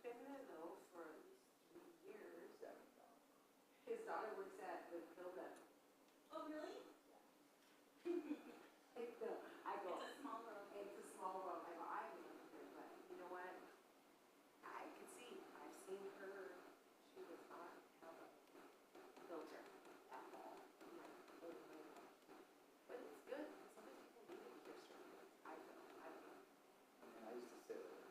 been there though for at least 3 years. Yeah. His daughter works at the build-up. Oh, really? I go, It's a small world. it's a small world. I go, I haven't lived there, but you know what? I can see. I've seen her. She was not how the filter at all. But it's good. Sometimes people need it for certain things. I don't know. I mean, I used to say that.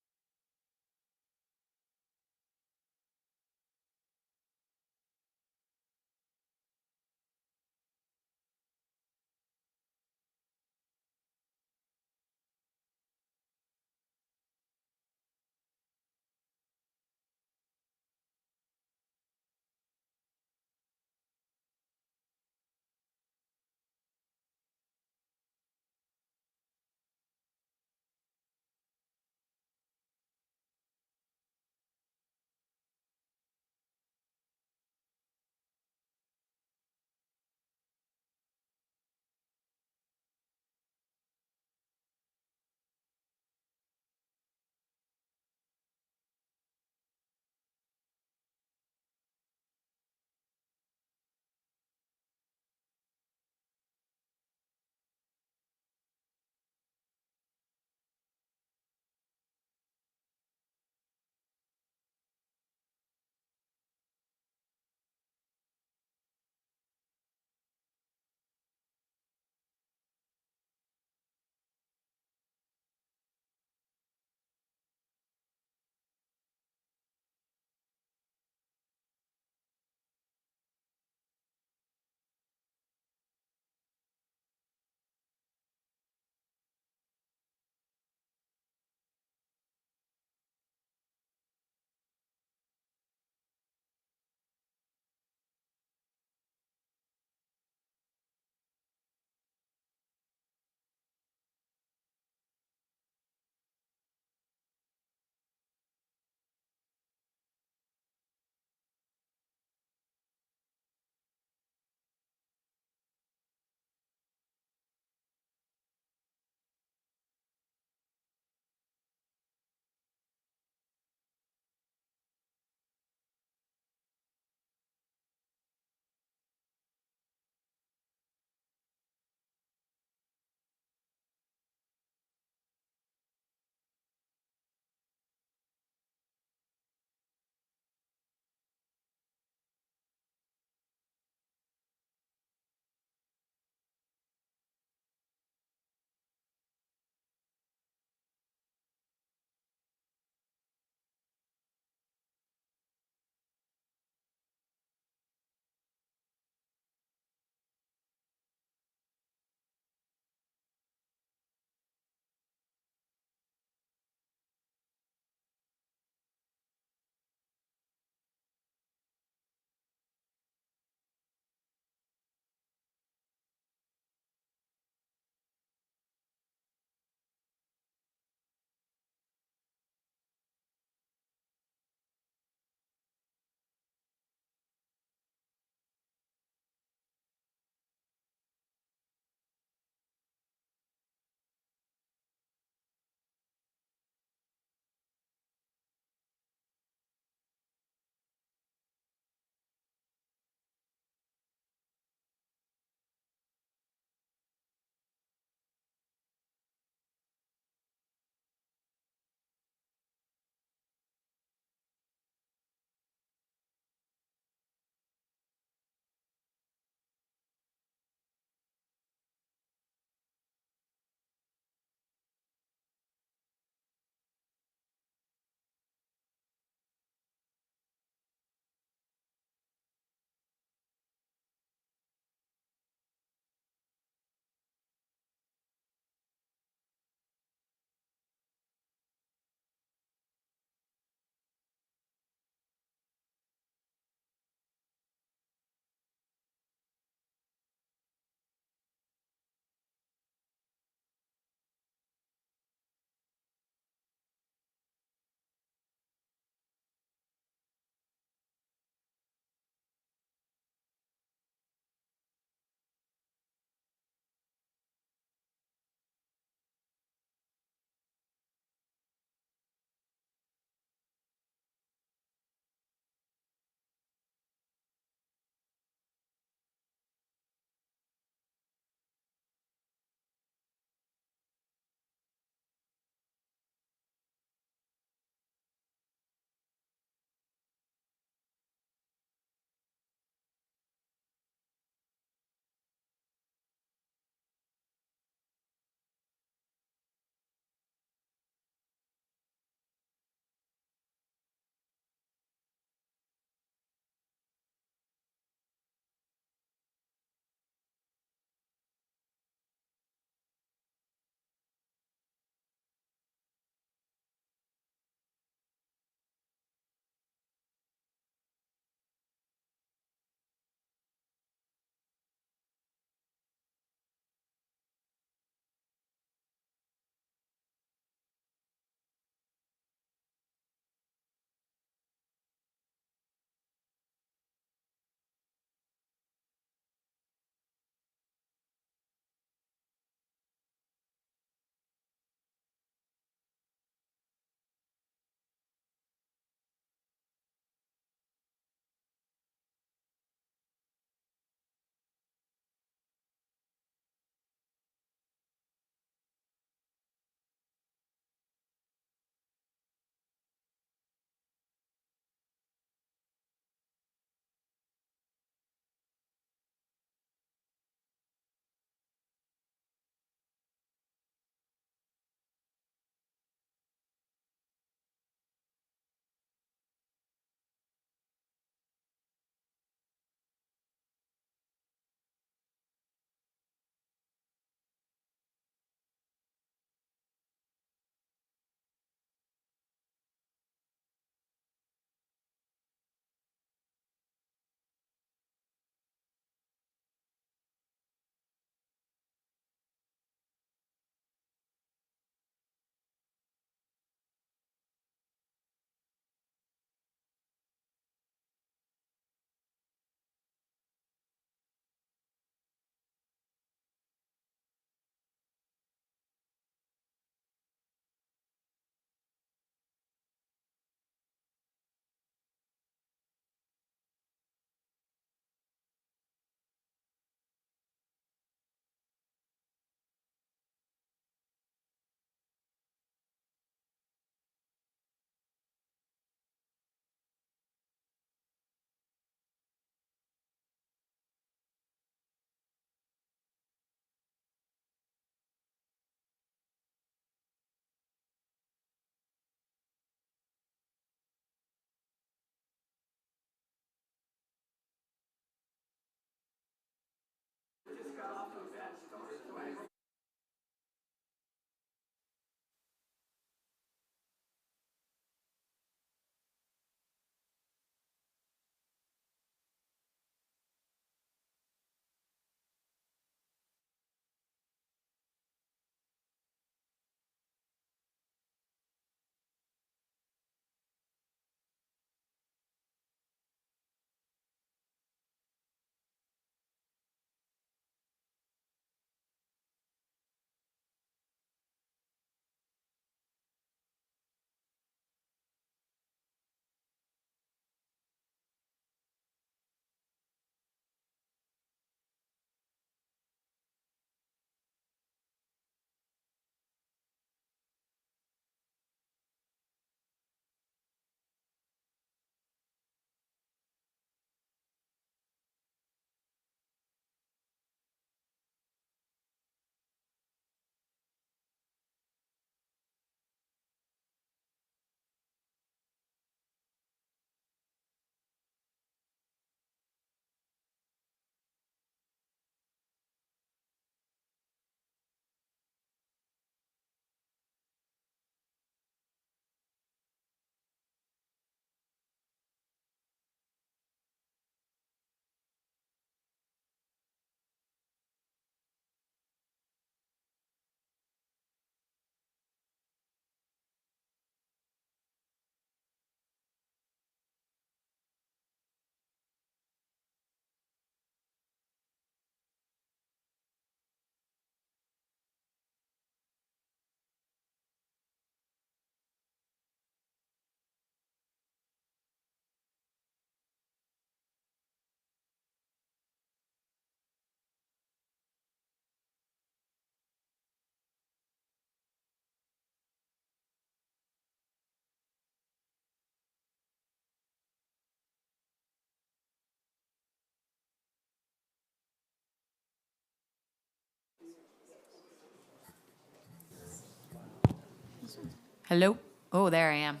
Hello? Oh, there I am.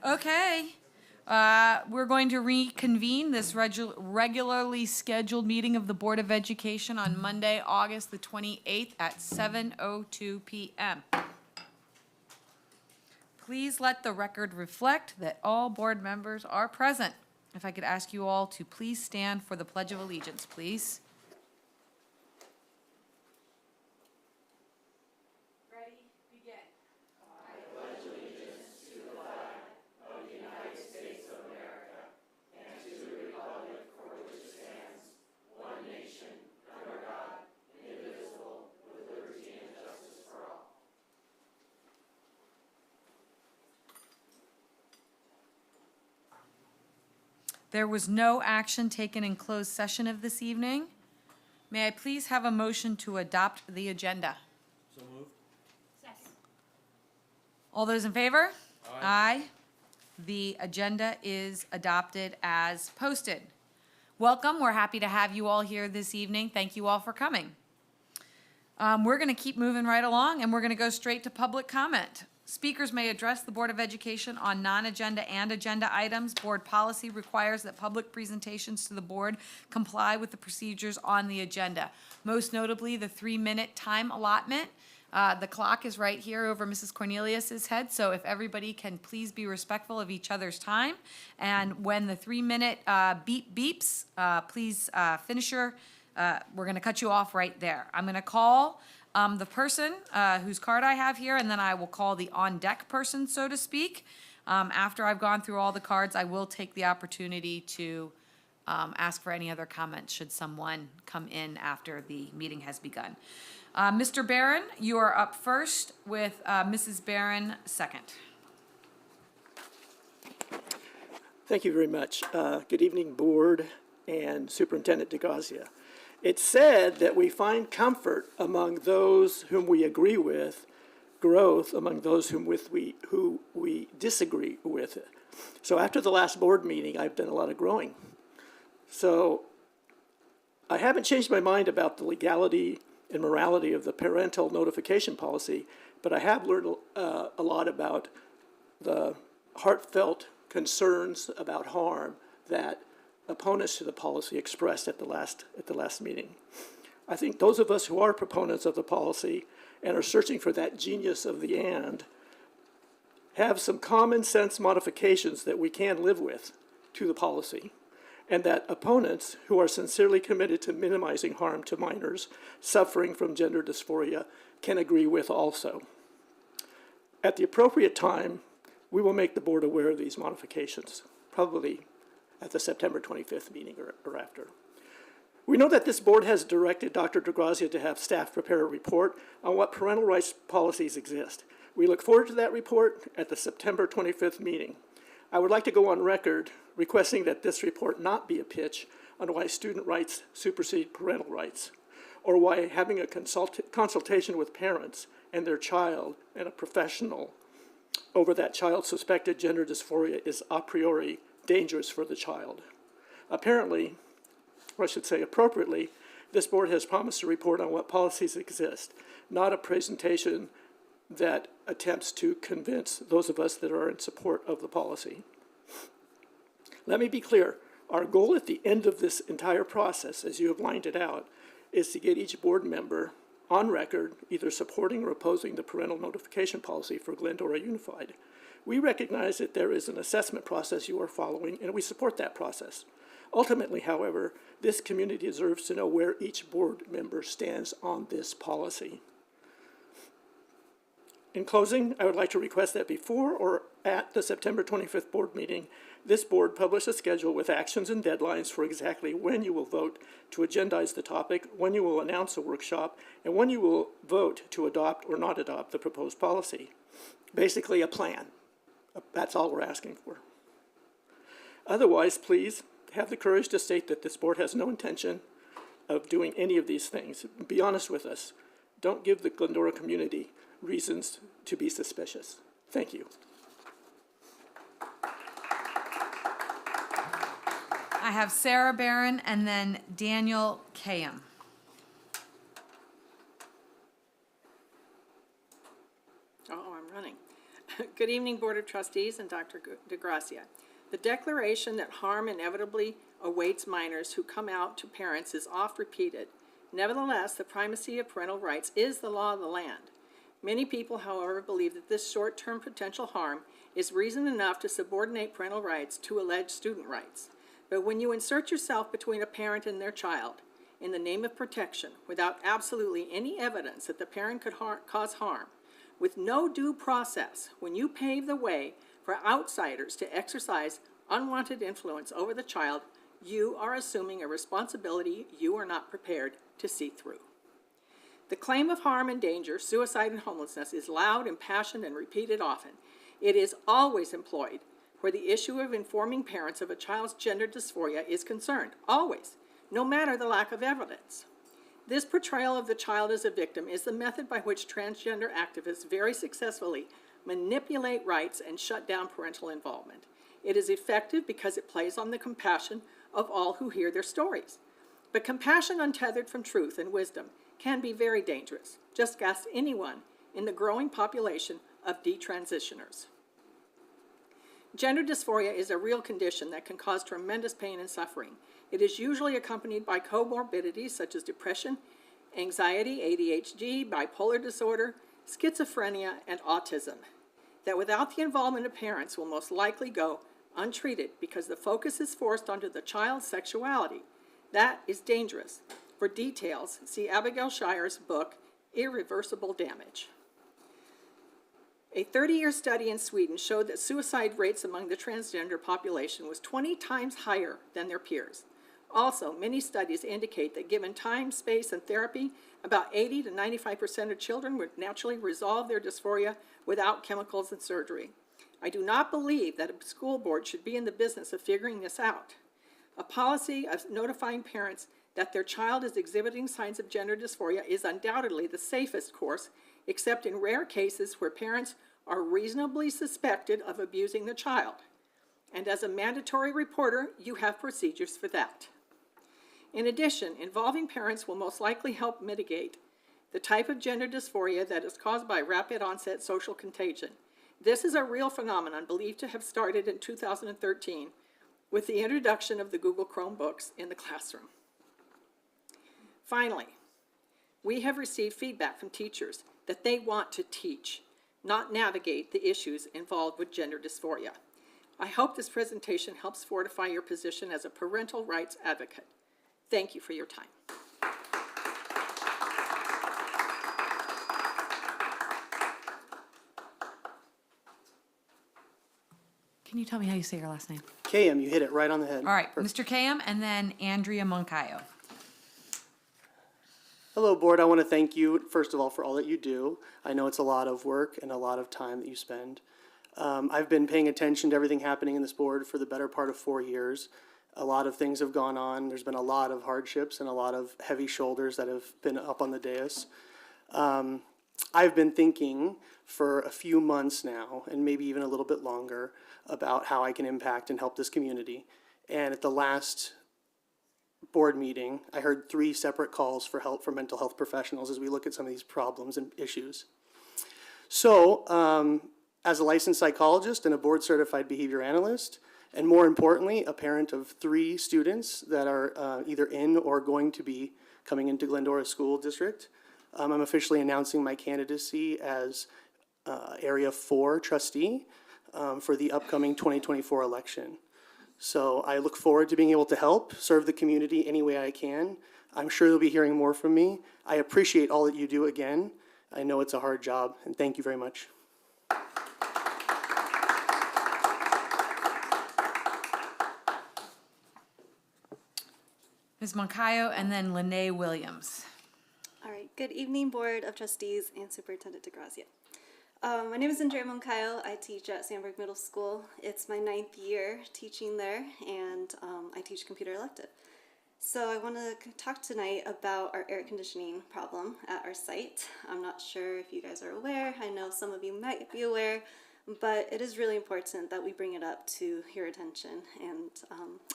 Okay. We're going to reconvene this regularly scheduled meeting of the Board of Education on Monday, August the 28th at 7:02 p.m. Please let the record reflect that all board members are present. If I could ask you all to please stand for the Pledge of Allegiance, please. Ready, begin. There was no action taken in closed session of this evening. May I please have a motion to adopt the agenda? So moved. All those in favor? Aye. The agenda is adopted as posted. Welcome. We're happy to have you all here this evening. Thank you all for coming. We're going to keep moving right along, and we're going to go straight to public comment. Speakers may address the Board of Education on non-agenda and agenda items. Board policy requires that public presentations to the board comply with the procedures on the agenda. Most notably, the 3-minute time allotment. The clock is right here over Mrs. Cornelius's head, so if everybody can please be respectful of each other's time. And when the 3-minute beep beeps, please finish your, we're going to cut you off right there. I'm going to call the person whose card I have here, and then I will call the on-deck person, so to speak. After I've gone through all the cards, I will take the opportunity to ask for any other comments should someone come in after the meeting has begun. Mr. Barron, you are up first with Mrs. Barron second. Thank you very much. Good evening, Board and Superintendent DeGrazia. It's said that we find comfort among those whom we agree with, growth among those who we disagree with. So after the last board meeting, I've done a lot of growing. So I haven't changed my mind about the legality and morality of the parental notification policy, but I have learned a lot about the heartfelt concerns about harm that opponents to the policy expressed at the last meeting. I think those of us who are proponents of the policy and are searching for that genius of the and have some common sense modifications that we can live with to the policy, and that opponents who are sincerely committed to minimizing harm to minors suffering from gender dysphoria can agree with also. At the appropriate time, we will make the board aware of these modifications, probably at the September 25th meeting or after. We know that this board has directed Dr. DeGrazia to have staff prepare a report on what parental rights policies exist. We look forward to that report at the September 25th meeting. I would like to go on record requesting that this report not be a pitch on why student rights supersede parental rights, or why having a consultation with parents and their child and a professional over that child's suspected gender dysphoria is a priori dangerous for the child. Apparently, or I should say appropriately, this board has promised to report on what policies exist, not a presentation that attempts to convince those of us that are in support of the policy. Let me be clear, our goal at the end of this entire process, as you have lined it out, is to get each board member on record either supporting or opposing the parental notification policy for Glendora Unified. We recognize that there is an assessment process you are following, and we support that process. Ultimately, however, this community deserves to know where each board member stands on this policy. In closing, I would like to request that before or at the September 25th board meeting, this board publish a schedule with actions and deadlines for exactly when you will vote to agendize the topic, when you will announce a workshop, and when you will vote to adopt or not adopt the proposed policy. Basically, a plan. That's all we're asking for. Otherwise, please have the courage to state that this board has no intention of doing any of these things. Be honest with us. Don't give the Glendora community reasons to be suspicious. Thank you. I have Sarah Barron and then Daniel Kayam. Oh, I'm running. Good evening, Board of Trustees and Dr. DeGracia. The declaration that harm inevitably awaits minors who come out to parents is oft repeated. Nevertheless, the primacy of parental rights is the law of the land. Many people, however, believe that this short-term potential harm is reason enough to subordinate parental rights to alleged student rights. But when you insert yourself between a parent and their child in the name of protection without absolutely any evidence that the parent could cause harm, with no due process, when you pave the way for outsiders to exercise unwanted influence over the child, you are assuming a responsibility you are not prepared to see through. The claim of harm and danger, suicide and homelessness is loud, impassioned, and repeated often. It is always employed where the issue of informing parents of a child's gender dysphoria is concerned, always, no matter the lack of evidence. This portrayal of the child as a victim is the method by which transgender activists very successfully manipulate rights and shut down parental involvement. It is effective because it plays on the compassion of all who hear their stories. But compassion untethered from truth and wisdom can be very dangerous. Just ask anyone in the growing population of detransitioners. Gender dysphoria is a real condition that can cause tremendous pain and suffering. It is usually accompanied by comorbidities such as depression, anxiety, ADHD, bipolar disorder, schizophrenia, and autism, that without the involvement of parents will most likely go untreated because the focus is forced onto the child's sexuality. That is dangerous. For details, see Abigail Shire's book, Irreversible Damage. A 30-year study in Sweden showed that suicide rates among the transgender population was 20 times higher than their peers. Also, many studies indicate that given time, space, and therapy, about 80 to 95% of children would naturally resolve their dysphoria without chemicals and surgery. I do not believe that a school board should be in the business of figuring this out. A policy of notifying parents that their child is exhibiting signs of gender dysphoria is undoubtedly the safest course, except in rare cases where parents are reasonably suspected of abusing the child. And as a mandatory reporter, you have procedures for that. In addition, involving parents will most likely help mitigate the type of gender dysphoria that is caused by rapid onset social contagion. This is a real phenomenon believed to have started in 2013 with the introduction of the Google Chromebooks in the classroom. Finally, we have received feedback from teachers that they want to teach, not navigate the issues involved with gender dysphoria. I hope this presentation helps fortify your position as a parental rights advocate. Thank you for your time. Can you tell me how you say your last name? KM, you hit it right on the head. All right, Perfect. Mr. Kayam, and then Andrea Moncayo. Hello, Board. I want to thank you, first of all, for all that you do. I know it's a lot of work and a lot of time that you spend. I've been paying attention to everything happening in this board for the better part of 4 years. A lot of things have gone on. There's been a lot of hardships and a lot of heavy shoulders that have been up on the dais. I've been thinking for a few months now, and maybe even a little bit longer, about how I can impact and help this community. And at the last board meeting, I heard 3 separate calls for help for mental health professionals as we look at some of these problems and issues. So, as a licensed psychologist and a board-certified behavior analyst, and more importantly, a parent of 3 students that are either in or going to be coming into Glendora School District, I'm officially announcing my candidacy as Area 4 trustee for the upcoming 2024 election. So I look forward to being able to help serve the community any way I can. I'm sure you'll be hearing more from me. I appreciate all that you do again. I know it's a hard job, and thank you very much. Ms. Moncayo, and then Lene Williams. All right, good evening, Board of Trustees and Superintendent DeGracia. My name is Andrea Moncayo. I teach at Sandburg Middle School. It's my 9th year teaching there, and I teach computer elective. So I want to talk tonight about our air conditioning problem at our site. I'm not sure if you guys are aware. I know some of you might be aware, but it is really important that we bring it up to your attention. And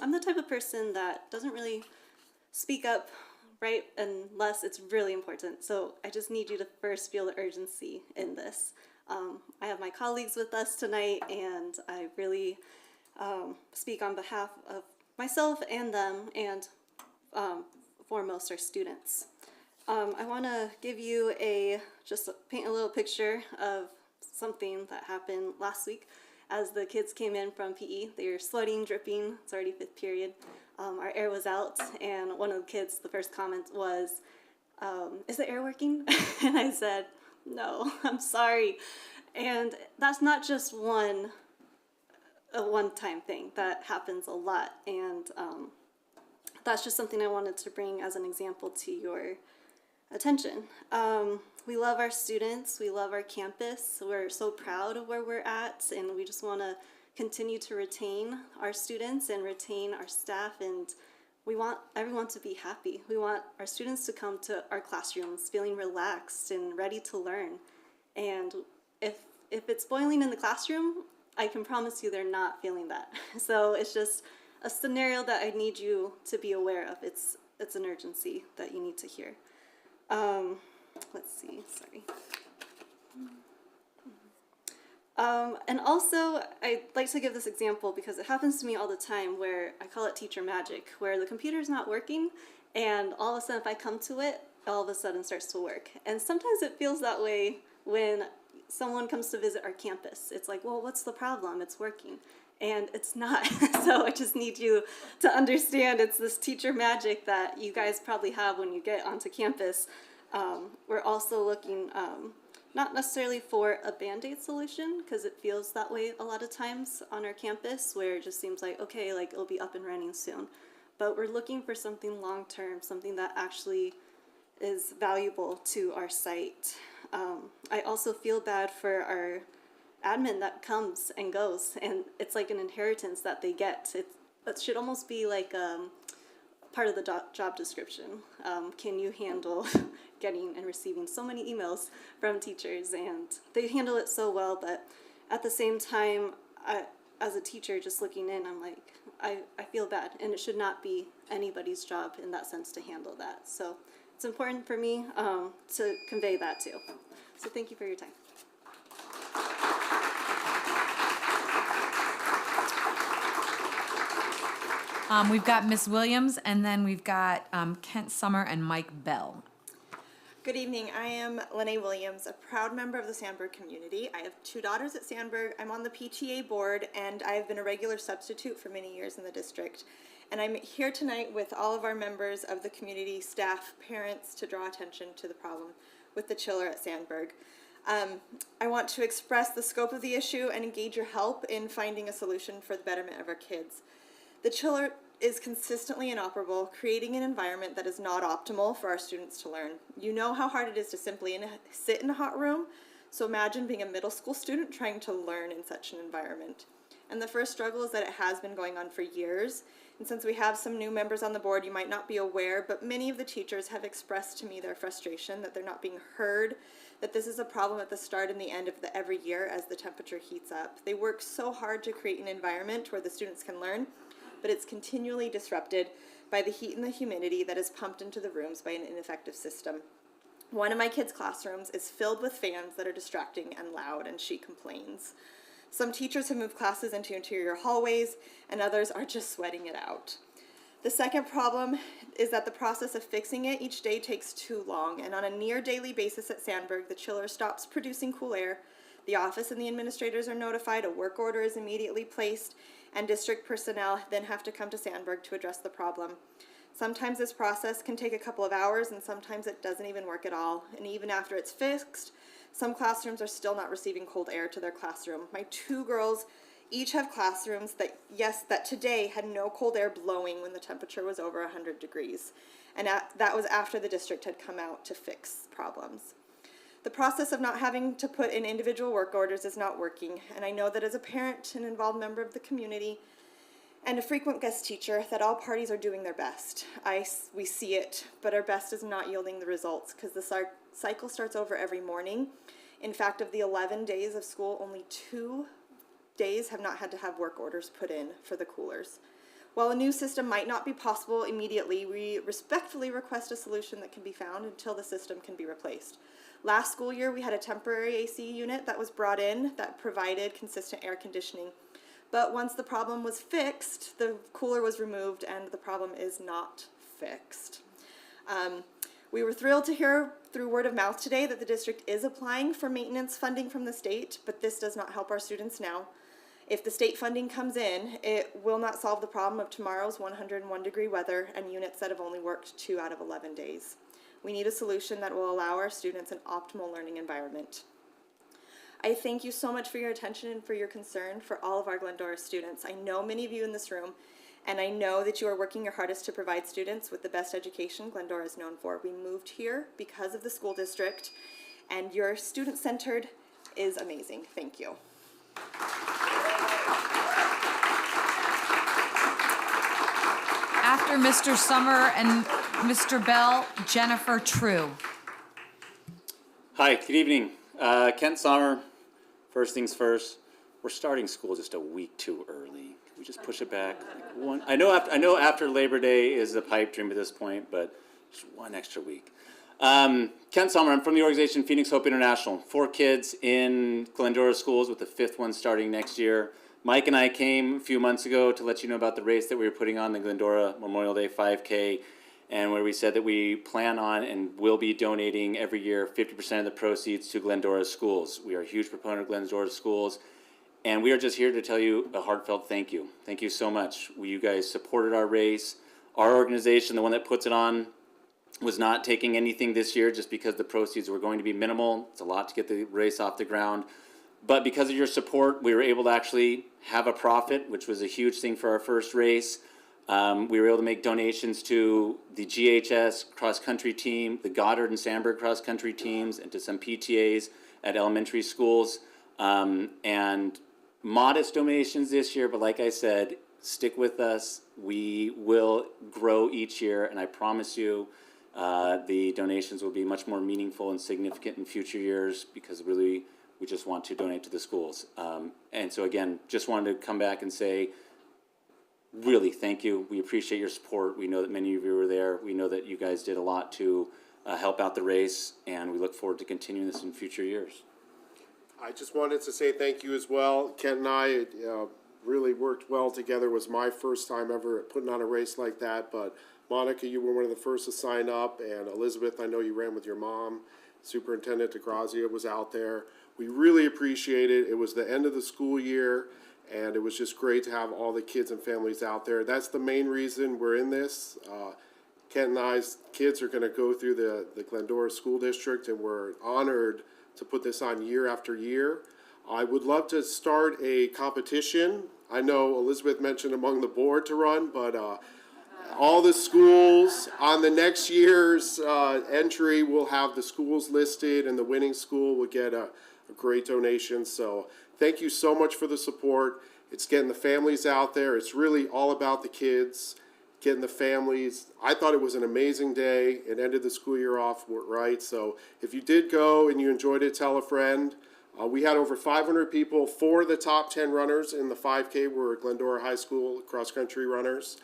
I'm the type of person that doesn't really speak up, right, unless it's really important. So I just need you to first feel the urgency in this. I have my colleagues with us tonight, and I really speak on behalf of myself and them, and foremost our students. I want to give you just paint a little picture of something that happened last week. As the kids came in from PE, they were sweating, dripping. It's already fifth period. Our air was out, and one of the kids, the first comment was, "Is the air working?" And I said, "No, I'm sorry." And that's not just a one-time thing. That happens a lot, and that's just something I wanted to bring as an example to your attention. We love our students, we love our campus, we're so proud of where we're at, and we just want to continue to retain our students and retain our staff, and we want everyone to be happy. We want our students to come to our classrooms feeling relaxed and ready to learn. And if it's boiling in the classroom, I can promise you they're not feeling that. So it's just a scenario that I need you to be aware of. It's an urgency that you need to hear. Let's see, sorry. And also, I'd like to give this example because it happens to me all the time, where I call it teacher magic, where the computer's not working, and all of a sudden if I come to it, all of a sudden starts to work. And sometimes it feels that way when someone comes to visit our campus. It's like, well, what's the problem? It's working. And it's not. So I just need you to understand it's this teacher magic that you guys probably have when you get onto campus. We're also looking not necessarily for a Band-Aid solution, because it feels that way a lot of times on our campus, where it just seems like, okay, like it'll be up and running soon. But we're looking for something long-term, something that actually is valuable to our site. I also feel bad for our admin that comes and goes, and it's like an inheritance that they get. It should almost be like part of the job description. Can you handle getting and receiving so many emails from teachers? And they handle it so well, but at the same time, as a teacher just looking in, I'm like, I feel bad, and it should not be anybody's job in that sense to handle that. So it's important for me to convey that too. So thank you for your time. We've got Miss Williams, and then we've got Kent Summer and Mike Bell. Good evening. I am Lene Williams, a proud member of the Sandburg community. I have 2 daughters at Sandburg. I'm on the PTA board, and I have been a regular substitute for many years in the district. And I'm here tonight with all of our members of the community, staff, parents, to draw attention to the problem with the chiller at Sandburg. I want to express the scope of the issue and engage your help in finding a solution for the betterment of our kids. The chiller is consistently inoperable, creating an environment that is not optimal for our students to learn. You know how hard it is to simply sit in a hot room, so imagine being a middle school student trying to learn in such an environment. And the first struggle is that it has been going on for years, and since we have some new members on the board, you might not be aware, but many of the teachers have expressed to me their frustration that they're not being heard, that this is a problem at the start and the end of every year as the temperature heats up. They work so hard to create an environment where the students can learn, but it's continually disrupted by the heat and the humidity that is pumped into the rooms by an ineffective system. One of my kids' classrooms is filled with fans that are distracting and loud, and she complains. Some teachers have moved classes into interior hallways, and others are just sweating it out. The second problem is that the process of fixing it each day takes too long, and on a near daily basis at Sandburg, the chiller stops producing cool air, the office and the administrators are notified, a work order is immediately placed, and district personnel then have to come to Sandburg to address the problem. Sometimes this process can take a couple of hours, and sometimes it doesn't even work at all. And even after it's fixed, some classrooms are still not receiving cold air to their classroom. My 2 girls each have classrooms that today had no cold air blowing when the temperature was over 100 degrees. And that was after the district had come out to fix problems. The process of not having to put in individual work orders is not working, and I know that as a parent, an involved member of the community, and a frequent guest teacher, that all parties are doing their best. We see it, but our best is not yielding the results because the cycle starts over every morning. In fact, of the 11 days of school, only 2 days have not had to have work orders put in for the coolers. While a new system might not be possible immediately, we respectfully request a solution that can be found until the system can be replaced. Last school year, we had a temporary AC unit that was brought in that provided consistent air conditioning. But once the problem was fixed, the cooler was removed and the problem is not fixed. We were thrilled to hear through word of mouth today that the district is applying for maintenance funding from the state, but this does not help our students now. If the state funding comes in, it will not solve the problem of tomorrow's 101-degree weather and units that have only worked 2 out of 11 days. We need a solution that will allow our students an optimal learning environment. I thank you so much for your attention and for your concern for all of our Glendora students. I know many of you in this room, and I know that you are working your hardest to provide students with the best education Glendora is known for. We moved here because of the school district, and your student-centered is amazing. Thank you. After Mr. Summer and Mr. Bell, Jennifer True. Hi, good evening. Kent Sommer. First things first, we're starting school just a week too early. Can we just push it back? I know after Labor Day is a pipe dream at this point, but just one extra week. Kent Sommer, I'm from the organization Phoenix Hope International. 4 kids in Glendora schools with the 5th one starting next year. Mike and I came a few months ago to let you know about the race that we were putting on, the Glendora Memorial Day 5K, and where we said that we plan on and will be donating every year 50% of the proceeds to Glendora schools. We are a huge proponent of Glendora schools, and we are just here to tell you a heartfelt thank you. Thank you so much. You guys supported our race. Our organization, the one that puts it on, was not taking anything this year just because the proceeds were going to be minimal. It's a lot to get the race off the ground. But because of your support, we were able to actually have a profit, which was a huge thing for our first race. We were able to make donations to the GHS cross-country team, the Goddard and Sandburg cross-country teams, and to some PTAs at elementary schools. And modest donations this year, but like I said, stick with us. We will grow each year, and I promise you the donations will be much more meaningful and significant in future years because really we just want to donate to the schools. And so again, just wanted to come back and say, really, thank you. We appreciate your support. We know that many of you were there. We know that you guys did a lot to help out the race, and we look forward to continuing this in future years. I just wanted to say thank you as well. Kent and I really worked well together. It was my first time ever putting on a race like that, but Monica, you were one of the first to sign up, and Elizabeth, I know you ran with your mom. Superintendent DeGrazia was out there. We really appreciate it. It was the end of the school year, and it was just great to have all the kids and families out there. That's the main reason we're in this. Kent and I's kids are going to go through the Glendora School District, and we're honored to put this on year after year. I would love to start a competition. I know Elizabeth mentioned among the board to run, but all the schools on the next year's entry will have the schools listed, and the winning school will get a great donation. So thank you so much for the support. It's getting the families out there. It's really all about the kids, getting the families. I thought it was an amazing day. It ended the school year off right. So if you did go and you enjoyed it, tell a friend. We had over 500 people. 4 of the top 10 runners in the 5K were Glendora High School cross-country runners.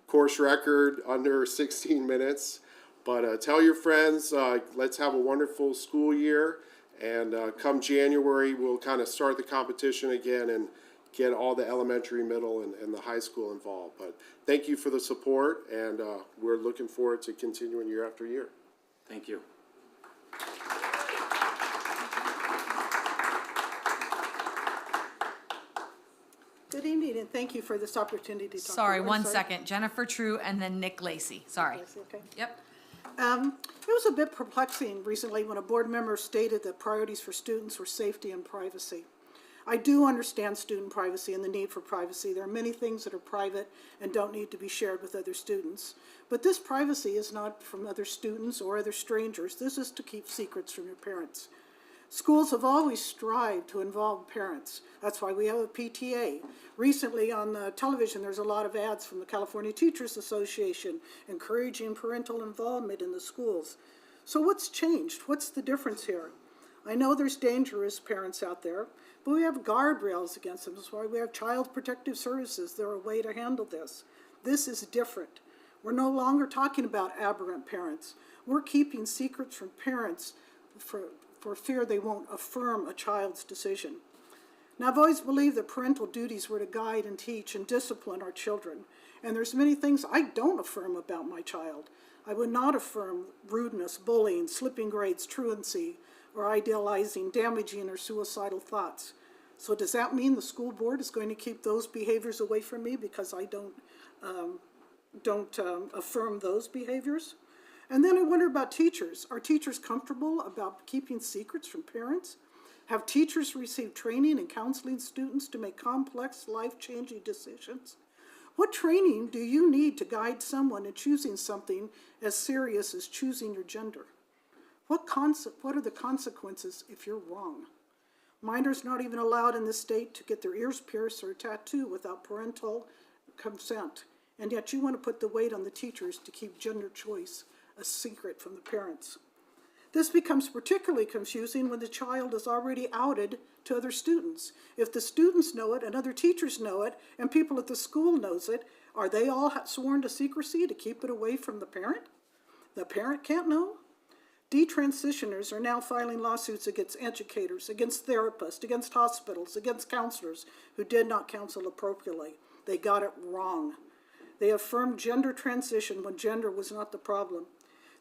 Course record under 16 minutes. But tell your friends, let's have a wonderful school year. And come January, we'll kind of start the competition again and get all the elementary, middle, and the high school involved. But thank you for the support, and we're looking forward to continuing year after year. Thank you. Good evening, and thank you for this opportunity to talk. Sorry, one second. Jennifer True and then Nick Lacey. Sorry. Okay. Yep. It was a bit perplexing recently when a board member stated that priorities for students were safety and privacy. I do understand student privacy and the need for privacy. There are many things that are private and don't need to be shared with other students. But this privacy is not from other students or other strangers. This is to keep secrets from your parents. Schools have always strived to involve parents. That's why we have a PTA. Recently on the television, there's a lot of ads from the California Teachers Association encouraging parental involvement in the schools. So what's changed? What's the difference here? I know there's dangerous parents out there, but we have guardrails against them. That's why we have Child Protective Services. They're a way to handle this. This is different. We're no longer talking about aberrant parents. We're keeping secrets from parents for fear they won't affirm a child's decision. Now, I've always believed that parental duties were to guide and teach and discipline our children. And there's many things I don't affirm about my child. I would not affirm rudeness, bullying, slipping grades, truancy, or idealizing, damaging, or suicidal thoughts. So does that mean the school board is going to keep those behaviors away from me because I don't affirm those behaviors? And then I wonder about teachers. Are teachers comfortable about keeping secrets from parents? Have teachers received training and counseling students to make complex, life-changing decisions? What training do you need to guide someone in choosing something as serious as choosing your gender? What are the consequences if you're wrong? Minors not even allowed in this state to get their ears pierced or a tattoo without parental consent. And yet you want to put the weight on the teachers to keep gender choice a secret from the parents. This becomes particularly confusing when the child is already outed to other students. If the students know it and other teachers know it and people at the school knows it, are they all sworn to secrecy to keep it away from the parent? The parent can't know? Detransitioners are now filing lawsuits against educators, against therapists, against hospitals, against counselors who did not counsel appropriately. They got it wrong. They affirmed gender transition when gender was not the problem.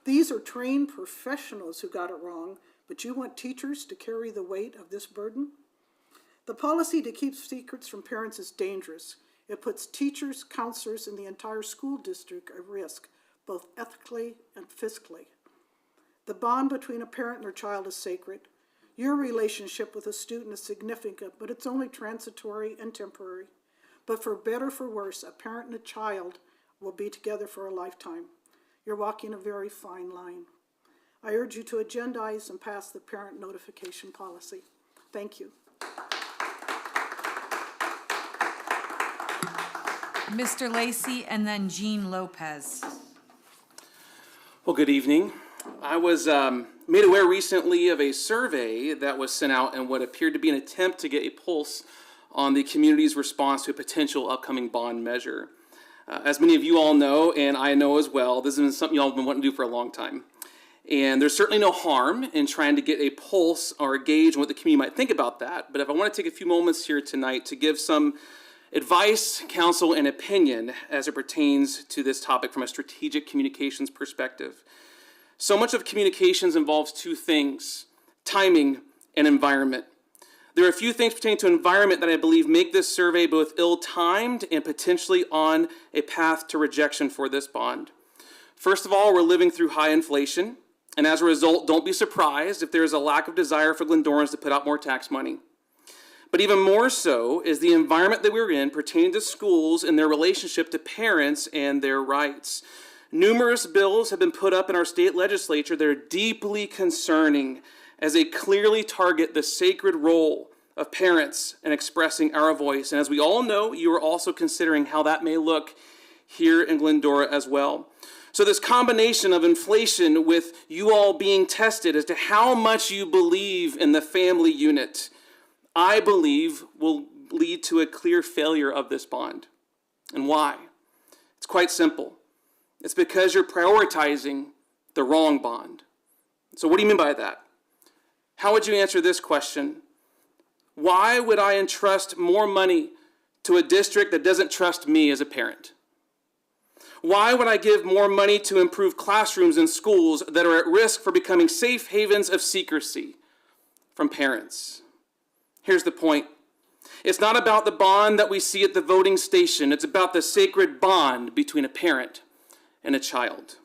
These are trained professionals who got it wrong, but you want teachers to carry the weight of this burden? The policy to keep secrets from parents is dangerous. It puts teachers, counselors, and the entire school district at risk, both ethically and fiscally. The bond between a parent and their child is sacred. Your relationship with a student is significant, but it's only transitory and temporary. But for better or for worse, a parent and a child will be together for a lifetime. You're walking a very fine line. I urge you to agendize and pass the parent notification policy. Thank you. Mr. Lacey and then Jean Lopez. Well, good evening. I was made aware recently of a survey that was sent out and what appeared to be an attempt to get a pulse on the community's response to a potential upcoming bond measure. As many of you all know, and I know as well, this has been something y'all have been wanting to do for a long time. And there's certainly no harm in trying to get a pulse or a gauge on what the community might think about that. But if I want to take a few moments here tonight to give some advice, counsel, and opinion as it pertains to this topic from a strategic communications perspective. So much of communications involves two things: timing and environment. There are a few things pertaining to environment that I believe make this survey both ill-timed and potentially on a path to rejection for this bond. First of all, we're living through high inflation, and as a result, don't be surprised if there is a lack of desire for Glendorans to put out more tax money. But even more so is the environment that we're in pertaining to schools and their relationship to parents and their rights. Numerous bills have been put up in our state legislature that are deeply concerning as they clearly target the sacred role of parents in expressing our voice. And as we all know, you are also considering how that may look here in Glendora as well. So this combination of inflation with you all being tested as to how much you believe in the family unit, I believe will lead to a clear failure of this bond. And why? It's quite simple. It's because you're prioritizing the wrong bond. So what do you mean by that? How would you answer this question? Why would I entrust more money to a district that doesn't trust me as a parent? Why would I give more money to improve classrooms in schools that are at risk for becoming safe havens of secrecy from parents? Here's the point. It's not about the bond that we see at the voting station. It's about the sacred bond between a parent and a child.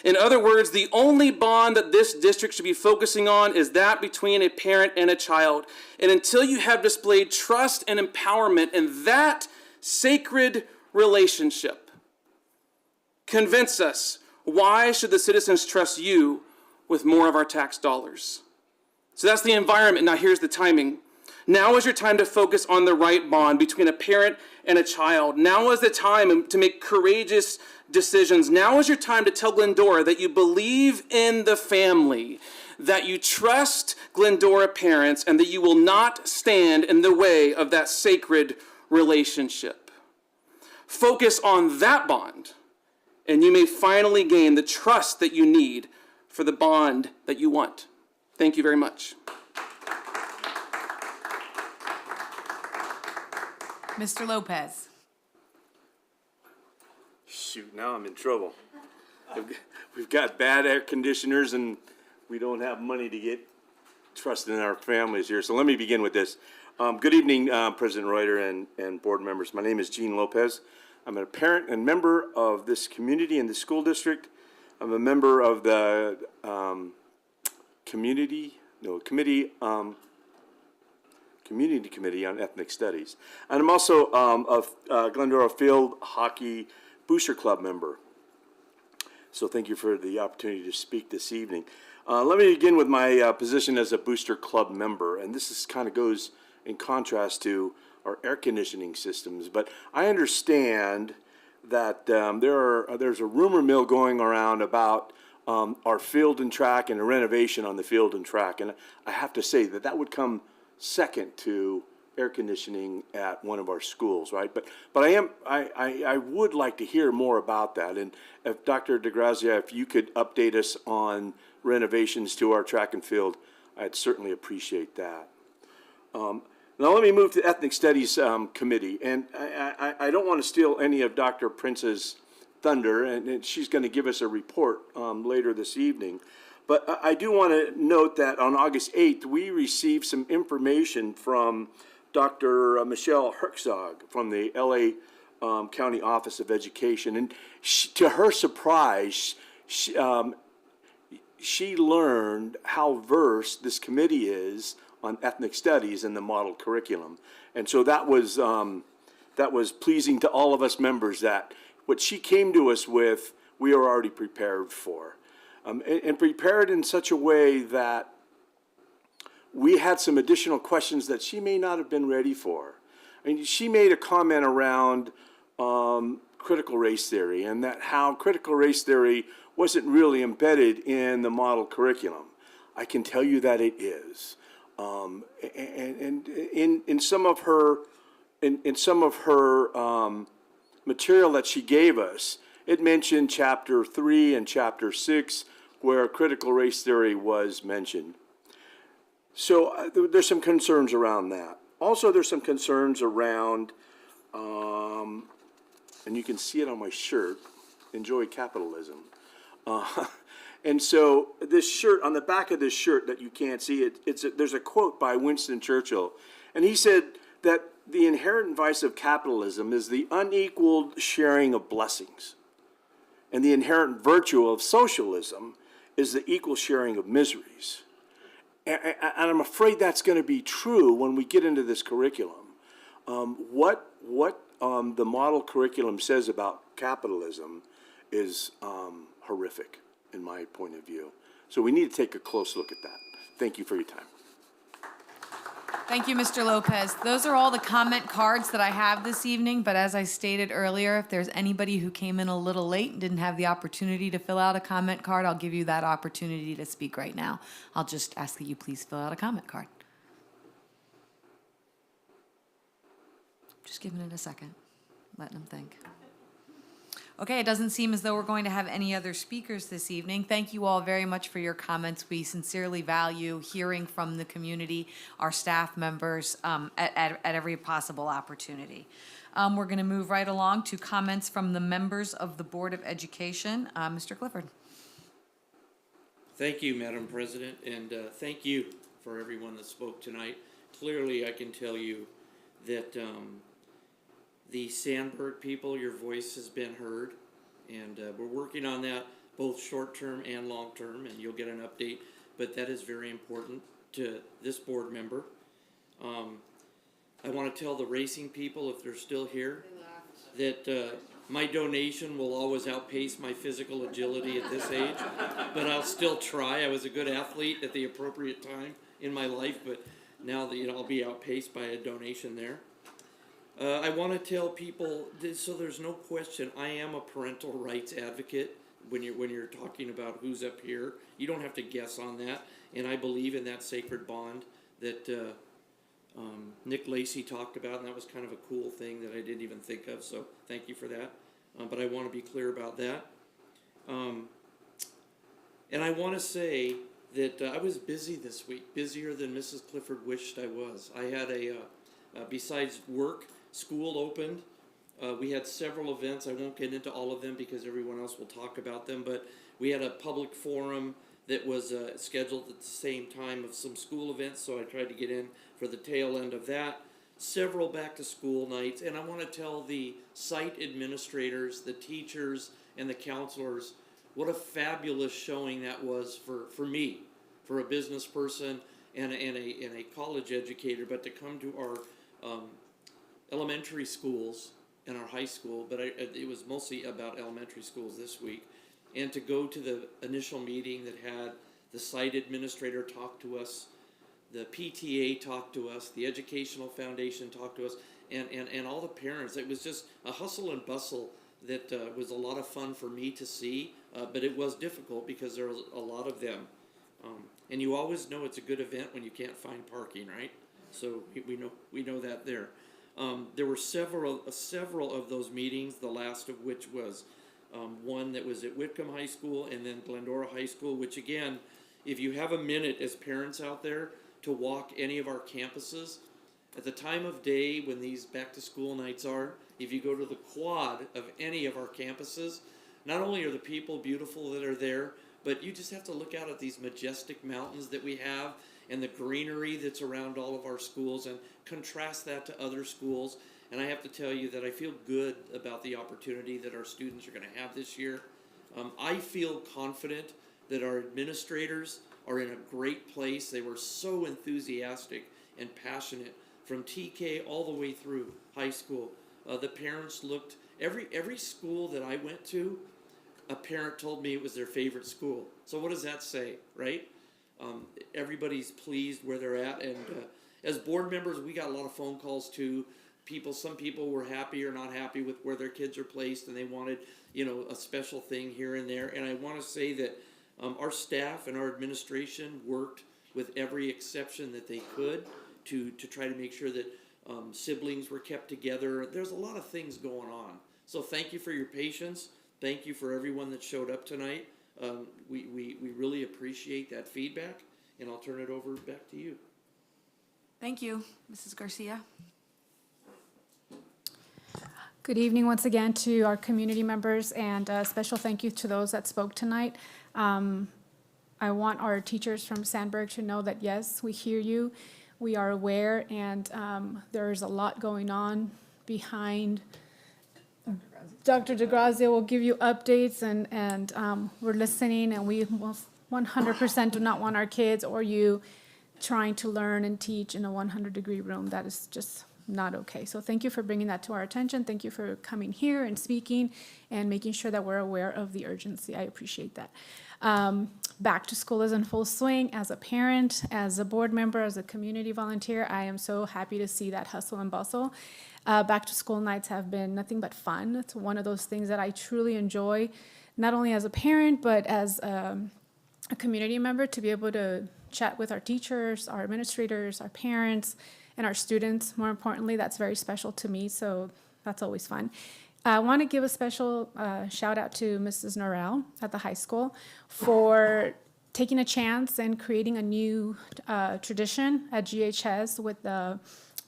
In other words, the only bond that this district should be focusing on is that between a parent and a child. And until you have displayed trust and empowerment in that sacred relationship, convince us, why should the citizens trust you with more of our tax dollars? So that's the environment. Now here's the timing. Now is your time to focus on the right bond between a parent and a child. Now is the time to make courageous decisions. Now is your time to tell Glendora that you believe in the family, that you trust Glendora parents, and that you will not stand in the way of that sacred relationship. Focus on that bond, and you may finally gain the trust that you need for the bond that you want. Thank you very much. Mr. Lopez. Shoot, now I'm in trouble. We've got bad air conditioners and we don't have money to get trust in our families here. So let me begin with this. Good evening, President Reuter and board members. My name is Gene Lopez. I'm a parent and member of this community and the school district. I'm a member of the community committee on ethnic studies. And I'm also a Glendora Field Hockey Booster Club member. So thank you for the opportunity to speak this evening. Let me begin with my position as a Booster Club member, and this kind of goes in contrast to our air conditioning systems. But I understand that there's a rumor mill going around about our field and track and a renovation on the field and track, and I have to say that would come second to air conditioning at one of our schools, right? But I would like to hear more about that. And if Dr. DeGrazia, if you could update us on renovations to our track and field, I'd certainly appreciate that. Now let me move to Ethnic Studies Committee. And I don't want to steal any of Dr. Prince's thunder, and she's going to give us a report later this evening. But I do want to note that on August 8th, we received some information from Dr. Michelle Herzog from the LA County Office of Education. And to her surprise, she learned how versed this committee is on ethnic studies and the model curriculum. And so that was pleasing to all of us members, that what she came to us with, we are already prepared for. And prepared in such a way that we had some additional questions that she may not have been ready for. I mean, she made a comment around critical race theory, and that how critical race theory wasn't really embedded in the model curriculum. I can tell you that it is. And in some of her material that she gave us, it mentioned chapter 3 and chapter 6 where critical race theory was mentioned. So there's some concerns around that. Also, there's some concerns around, and you can see it on my shirt, enjoy capitalism. And so this shirt, on the back of this shirt that you can't see, there's a quote by Winston Churchill. And he said that the inherent vice of capitalism is the unequaled sharing of blessings. And the inherent virtue of socialism is the equal sharing of miseries. And I'm afraid that's going to be true when we get into this curriculum. What the model curriculum says about capitalism is horrific, in my point of view. So we need to take a close look at that. Thank you for your time. Thank you, Mr. Lopez. Those are all the comment cards that I have this evening, but as I stated earlier, if there's anybody who came in a little late and didn't have the opportunity to fill out a comment card, I'll give you that opportunity to speak right now. I'll just ask that you please fill out a comment card. Just giving it a second, letting them think. Okay, it doesn't seem as though we're going to have any other speakers this evening. Thank you all very much for your comments. We sincerely value hearing from the community, our staff members, at every possible opportunity. We're going to move right along to comments from the members of the Board of Education. Mr. Clifford. Thank you, Madam President, and thank you for everyone that spoke tonight. Clearly, I can tell you that the Sandburg people, your voice has been heard, and we're working on that both short-term and long-term, and you'll get an update, but that is very important to this board member. I want to tell the racing people, if they're still here, that my donation will always outpace my physical agility at this age, but I'll still try. I was a good athlete at the appropriate time in my life, but now that I'll be outpaced by a donation there. I want to tell people, so there's no question, I am a parental rights advocate. When you're talking about who's up here, you don't have to guess on that. And I believe in that sacred bond that Nick Lacey talked about, and that was kind of a cool thing that I didn't even think of, so thank you for that. But I want to be clear about that. And I want to say that I was busy this week, busier than Mrs. Clifford wished I was. I had besides work, school opened. We had several events. I won't get into all of them because everyone else will talk about them, but we had a public forum that was scheduled at the same time of some school events, so I tried to get in for the tail end of that. Several back-to-school nights, and I want to tell the site administrators, the teachers, and the counselors what a fabulous showing that was for me, for a business person and a college educator, but to come to our elementary schools and our high school, but it was mostly about elementary schools this week, and to go to the initial meeting that had the site administrator talk to us, the PTA talk to us, the Educational Foundation talk to us, and all the parents. It was just a hustle and bustle that was a lot of fun for me to see, but it was difficult because there was a lot of them. And you always know it's a good event when you can't find parking, right? So we know that there. There were several of those meetings, the last of which was one that was at Whitcomb High School and then Glendora High School, which again, if you have a minute as parents out there to walk any of our campuses, at the time of day when these back-to-school nights are, if you go to the quad of any of our campuses, not only are the people beautiful that are there, but you just have to look out at these majestic mountains that we have and the greenery that's around all of our schools and contrast that to other schools. And I have to tell you that I feel good about the opportunity that our students are going to have this year. I feel confident that our administrators are in a great place. They were so enthusiastic and passionate from TK all the way through high school. The parents looked, every school that I went to, a parent told me it was their favorite school. So what does that say, right? Everybody's pleased where they're at, and as board members, we got a lot of phone calls too. Some people were happy or not happy with where their kids are placed, and they wanted, a special thing here and there. And I want to say that our staff and our administration worked with every exception that they could to try to make sure that siblings were kept together. There's a lot of things going on. So thank you for your patience. Thank you for everyone that showed up tonight. We really appreciate that feedback, and I'll turn it over back to you. Thank you, Mrs. Garcia. Good evening once again to our community members, and a special thank you to those that spoke tonight. I want our teachers from Sandburg to know that yes, we hear you, we are aware, and there's a lot going on behind. Dr. DeGrazia will give you updates, and we're listening, and we 100% do not want our kids or you trying to learn and teach in a 100-degree room. That is just not okay. So thank you for bringing that to our attention. Thank you for coming here and speaking and making sure that we're aware of the urgency. I appreciate that. Back to school is in full swing. As a parent, as a board member, as a community volunteer, I am so happy to see that hustle and bustle. Back to school nights have been nothing but fun. It's one of those things that I truly enjoy, not only as a parent, but as a community member, to be able to chat with our teachers, our administrators, our parents, and our students. More importantly, that's very special to me, so that's always fun. I want to give a special shout out to Mrs. Norrell at the high school for taking a chance and creating a new tradition at GHS with the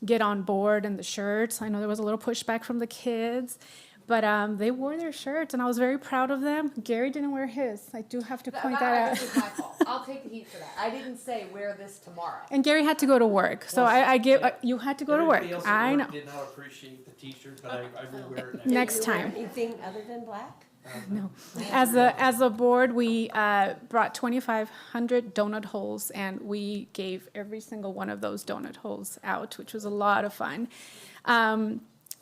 Get On Board and the shirts. I know there was a little pushback from the kids, but they wore their shirts, and I was very proud of them. Gary didn't wear his. I do have to point that out. This is my fault. I'll take the heat for that. I didn't say wear this tomorrow. And Gary had to go to work, so I give you had to go to work. Everybody else I at know. work did not appreciate the T-shirt, but I will wear it Next time. Anything other than black? No. As a board, we brought 2,500 donut holes, and we gave every single one of those donut holes out, which was a lot of fun.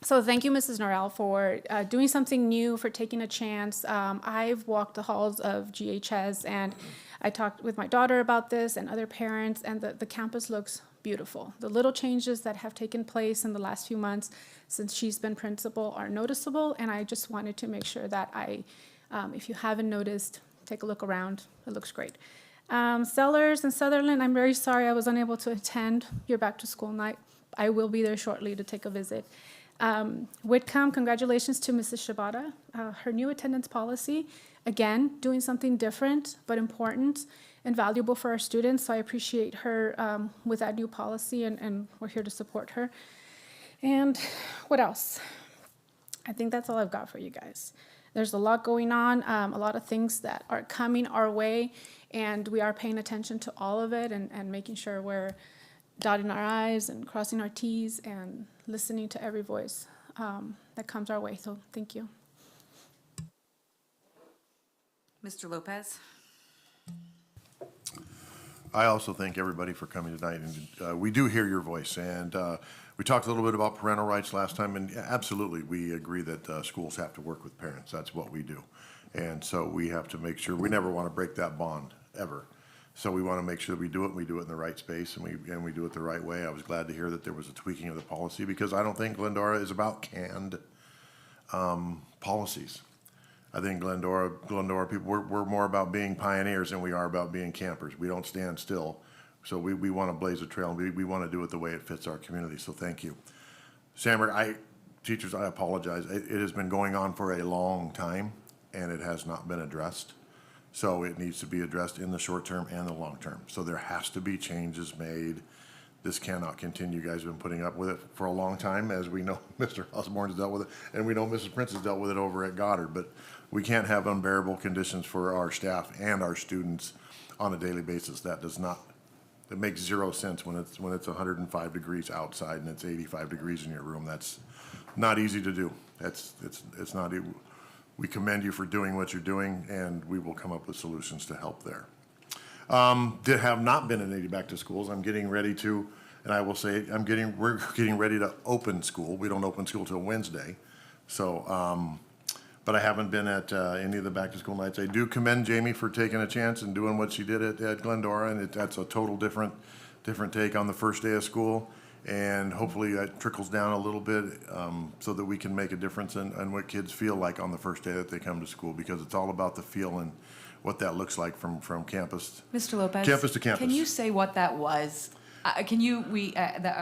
So thank you, Mrs. Norrell, for doing something new, for taking a chance. I've walked the halls of GHS, and I talked with my daughter about this and other parents, and the campus looks beautiful. The little changes that have taken place in the last few months since she's been principal are noticeable, and I just wanted to make sure that if you haven't noticed, take a look around. It looks great. Sellers and Sutherland, I'm very sorry I was unable to attend your back-to-school night. I will be there shortly to take a visit. Whitcomb, congratulations to Mrs. Shibata. Her new attendance policy, again, doing something different but important and valuable for our students. So I appreciate her with that new policy, and we're here to support her. And what else? I think that's all I've got for you guys. There's a lot going on, a lot of things that are coming our way, and we are paying attention to all of it and making sure we're dotting our I's and crossing our T's and listening to every voice that comes our way. So thank you. Mr. Lopez? I also thank everybody for coming tonight, and we do hear your voice. And we talked a little bit about parental rights last time, and absolutely, we agree that schools have to work with parents. That's what we do. And so we have to make sure, we never want to break that bond, ever. So we want to make sure that we do it, and we do it in the right space, and we do it the right way. I was glad to hear that there was a tweaking of the policy, because I don't think Glendora is about canned policies. I think Glendora people, we're more about being pioneers than we are about being campers. We don't stand still. So we want to blaze a trail, and we want to do it the way it fits our community. So thank you. Sandberg, teachers, I apologize. It has been going on for a long time, and it has not been addressed. So it needs to be addressed in the short term and the long term. So there has to be changes made. This cannot continue. You guys have been putting up with it for a long time, as we know Mr. Osborne's dealt with it, and we know Mrs. Prince has dealt with it over at Goddard. But we can't have unbearable conditions for our staff and our students on a daily basis. That does not, it makes zero sense when it's 105 degrees outside and it's 85 degrees in your room. That's not easy to do. It's not. We commend you for doing what you're doing, and we will come up with solutions to help there. Have not been in 80 back to schools. I'm getting ready to, and I will say, we're getting ready to open school. We don't open school till Wednesday. So, but I haven't been at any of the back to school nights. I do commend Jamie for taking a chance and doing what she did at Glendora, and that's a total different take on the first day of school. And hopefully that trickles down a little bit so that we can make a difference in what kids feel like on the first day that they come to school, because it's all about the feel and what that looks like from campus. Mr. Lopez? Campus to campus. Can you say what that was? I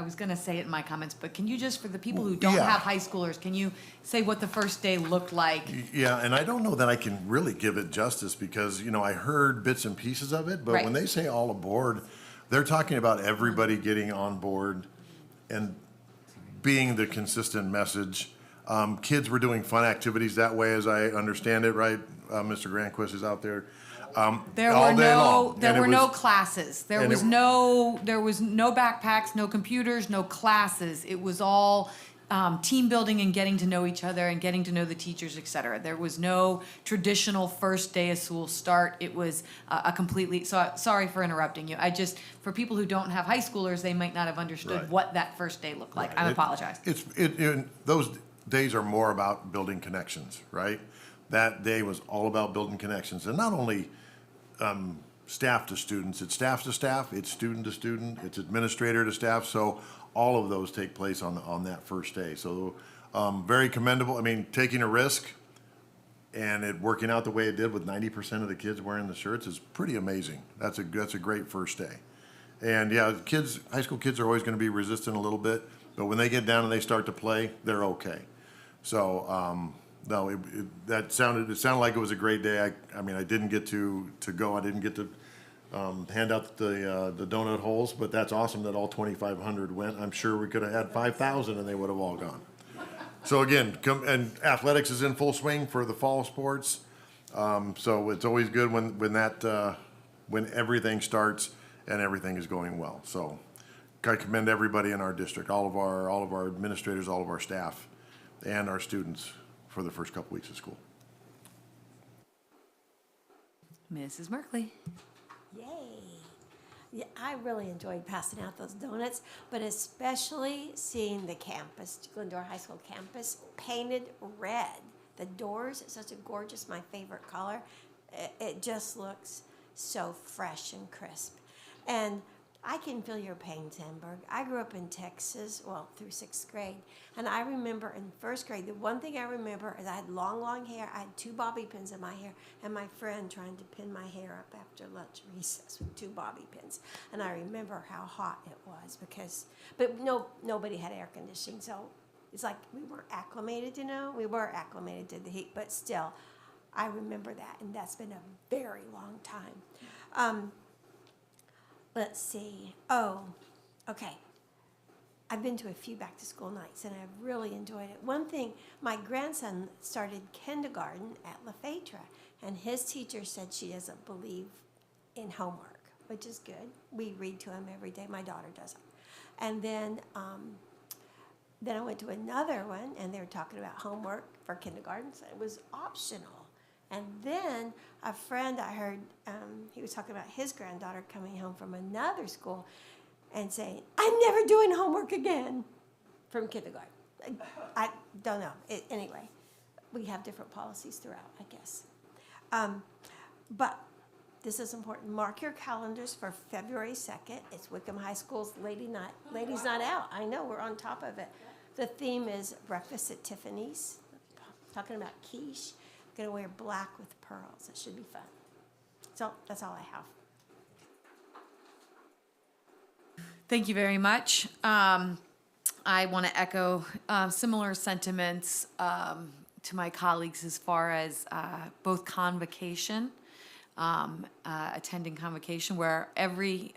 was going to say it in my comments, but can you just, for the people who don't have high schoolers, can you say what the first day looked like? Yeah, and I don't know that I can really give it justice, because, I heard bits and pieces of it, but when they say all aboard, they're talking about everybody getting on board and being the consistent message. Kids were doing fun activities that way, as I understand it, right? Mr. Granquist is out there. There were no classes. There was no backpacks, no computers, no classes. It was all team building and getting to know each other and getting to know the teachers, et cetera. There was no traditional first day of school start. It was a completely, so sorry for interrupting you. For people who don't have high schoolers, they might not have understood what that first day looked like. I apologize. Those days are more about building connections, right? That day was all about building connections, and not only staff to students, it's staff to staff, it's student to student, it's administrator to staff. So all of those take place on that first day. So very commendable. I mean, taking a risk and it working out the way it did with 90% of the kids wearing the shirts is pretty amazing. That's a great first day. And yeah, high school kids are always going to be resistant a little bit, but when they get down and they start to play, they're okay. So no, it sounded like it was a great day. I mean, I didn't get to go. I didn't get to hand out the donut holes, but that's awesome that all 2,500 went. I'm sure we could have had 5,000 and they would have all gone. So again, and athletics is in full swing for the fall sports. So it's always good when everything starts and everything is going well. So I commend everybody in our district, all of our administrators, all of our staff, and our students for the first couple weeks of school. Mrs. Merkley. Yay. Yeah, I really enjoyed passing out those donuts, but especially seeing the campus, Glendora High School campus, painted red. The doors, it's such a gorgeous, my favorite color. It just looks so fresh and crisp. And I can feel your pain, Sandberg. I grew up in Texas, well, through 6th grade. And I remember in 1st grade, the one thing I remember is I had long, long hair. I had 2 bobby pins in my hair, and my friend trying to pin my hair up after lunch recess with 2 bobby pins. And I remember how hot it was but nobody had air conditioning. So it's like we weren't acclimated, we were acclimated to the heat, but still, I remember that. And that's been a very long time. Let's see. Oh, okay. I've been to a few back to school nights and I've really enjoyed it. One thing, my grandson started kindergarten at La Fetra, and his teacher said she doesn't believe in homework, which is good. We read to him every day. My daughter doesn't. And then I went to another one and they were talking about homework for kindergarten, so it was optional. And then a friend I heard, he was talking about his granddaughter coming home from another school and saying, I'm never doing homework again from kindergarten. I don't know. Anyway, we have different policies throughout, I guess. But this is important. Mark your calendars for February 2nd. It's Wickham High School's Ladies' Night Out. I know, we're on top of it. The theme is Breakfast at Tiffany's, talking about quiche. Going to wear black with pearls. It should be fun. So that's all I have. Thank you very much. I want to echo similar sentiments to my colleagues as far as both convocation, attending convocation, where every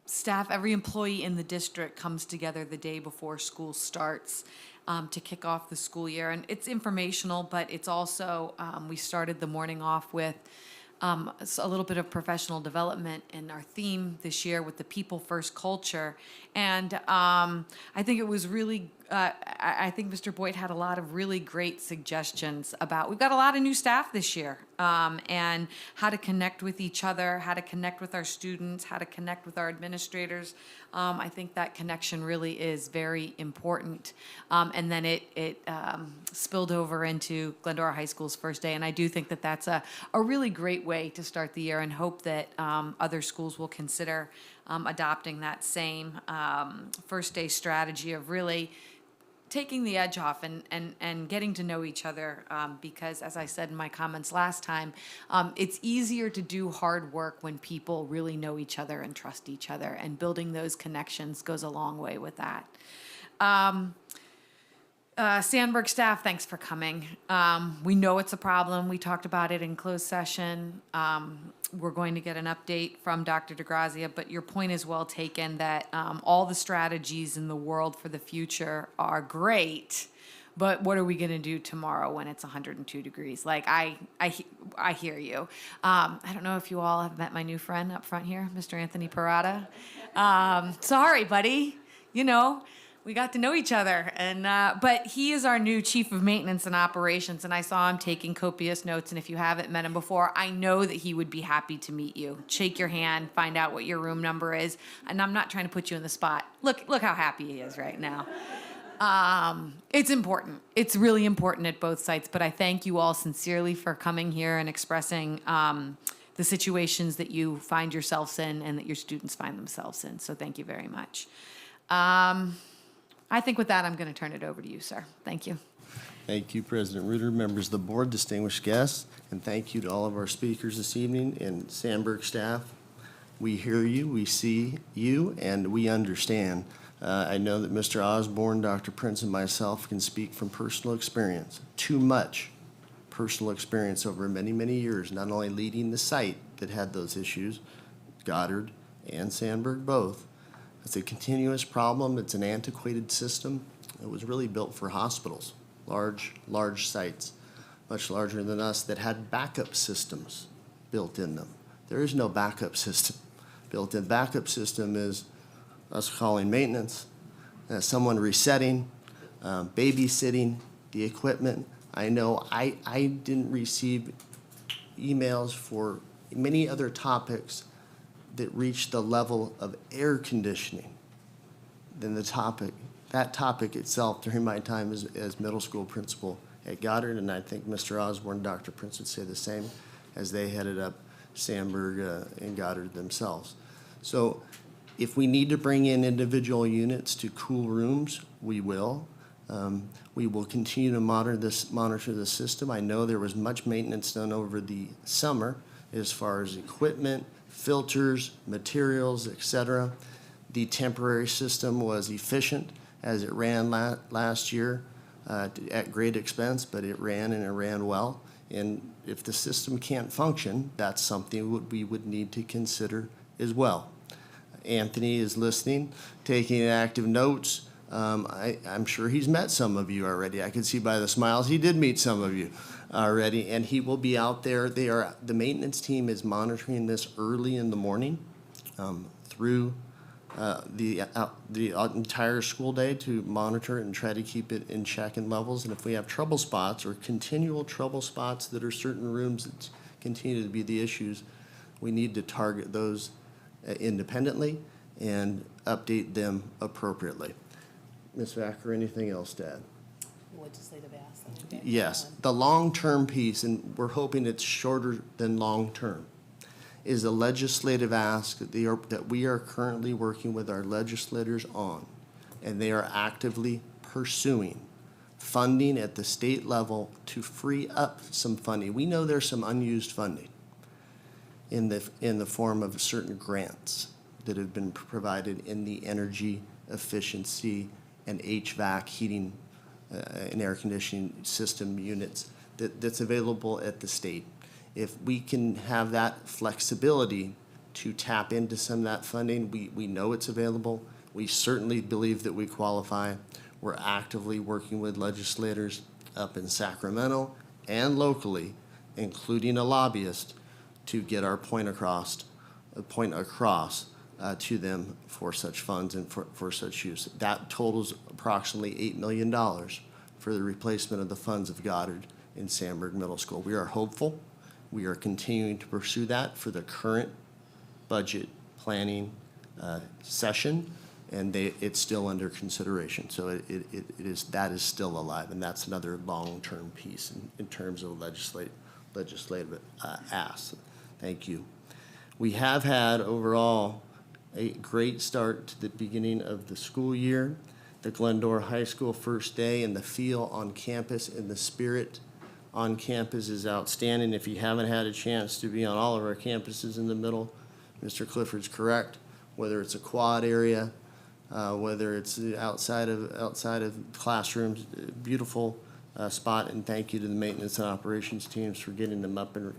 staff, every employee in the district comes together the day before school starts to kick off the school year. And it's informational, but it's also, we started the morning off with a little bit of professional development in our theme this year with the people first culture. And I think it was really, I think Mr. Boyd had a lot of really great suggestions about, we've got a lot of new staff this year, and how to connect with each other, how to connect with our students, how to connect with our administrators. I think that connection really is very important. And then it spilled over into Glendora High School's first day. And I do think that that's a really great way to start the year, and hope that other schools will consider adopting that same first day strategy of really taking the edge off and getting to know each other, because as I said in my comments last time, it's easier to do hard work when people really know each other and trust each other, and building those connections goes a long way with that. Sandberg staff, thanks for coming. We know it's a problem. We talked about it in closed session. We're going to get an update from Dr. DeGrazia, but your point is well taken that all the strategies in the world for the future are great, but what are we going to do tomorrow when it's 102 degrees? Like, I hear you. I don't know if you all have met my new friend up front here, Mr. Anthony Parada. Sorry, buddy. We got to know each other, and but he is our new chief of maintenance and operations, and I saw him taking copious notes, and if you haven't met him before, I know that he would be happy to meet you. Shake your hand, find out what your room number is, and I'm not trying to put you in the spot. Look how happy he is right now. It's important. It's really important at both sites, but I thank you all sincerely for coming here and expressing the situations that you find yourselves in and that your students find themselves in, so thank you very much. I think with that, I'm going to turn it over to you, sir. Thank you. Thank you, President Reuter, members of the board, distinguished guests, and thank you to all of our speakers this evening and Sandberg staff. We hear you, we see you, and we understand. I know that Mr. Osborne, Dr. Prince, and myself can speak from personal experience, too much personal experience over many, many years, not only leading the site that had those issues, Goddard and Sandberg both. It's a continuous problem. It's an antiquated system. It was really built for hospitals, large sites, much larger than us, that had backup systems built in them. There is no backup system built in. Backup system is us calling maintenance, someone resetting, babysitting the equipment. I know I didn't receive emails for many other topics that reached the level of air conditioning than that topic itself during my time as middle school principal at Goddard, and I think Mr. Osborne and Dr. Prince would say the same as they headed up Sandberg and Goddard themselves. So if we need to bring in individual units to cool rooms, we will. We will continue to monitor the system. I know there was much maintenance done over the summer as far as equipment, filters, materials, et cetera. The temporary system was efficient as it ran last year at great expense, but it ran and it ran well. And if the system can't function, that's something we would need to consider as well. Anthony is listening, taking active notes. I'm sure he's met some of you already. I can see by the smiles he did meet some of you already, and he will be out there. The maintenance team is monitoring this early in the morning through the entire school day to monitor it and try to keep it in check and levels. And if we have trouble spots or continual trouble spots that are certain rooms that continue to be the issues, we need to target those independently and update them appropriately. Ms. Vacker, anything else to add? Legislative ask. Yes, the long-term piece, and we're hoping it's shorter than long-term, is a legislative ask that we are currently working with our legislators on, and they are actively pursuing funding at the state level to free up some funding. We know there's some unused funding in the form of certain grants that have been provided in the energy efficiency and HVAC heating and air conditioning system units that's available at the state. If we can have that flexibility to tap into some of that funding, we know it's available. We certainly believe that we qualify. We're actively working with legislators up in Sacramento and locally, including a lobbyist, to get our point across to them for such funds and for such use. That totals approximately $8 million for the replacement of the funds of Goddard in Sandburg Middle School. We are hopeful. We are continuing to pursue that for the current budget planning session, and it's still under consideration. So that is still alive, and that's another long-term piece in terms of legislative ask. Thank you. We have had overall a great start to the beginning of the school year. The Glendora High School first day, and the feel on campus and the spirit on campus is outstanding. If you haven't had a chance to be on all of our campuses in the middle, Mr. Clifford's correct. Whether it's a quad area, whether it's outside of classrooms, beautiful spot. And thank you to the maintenance and operations teams for getting them up and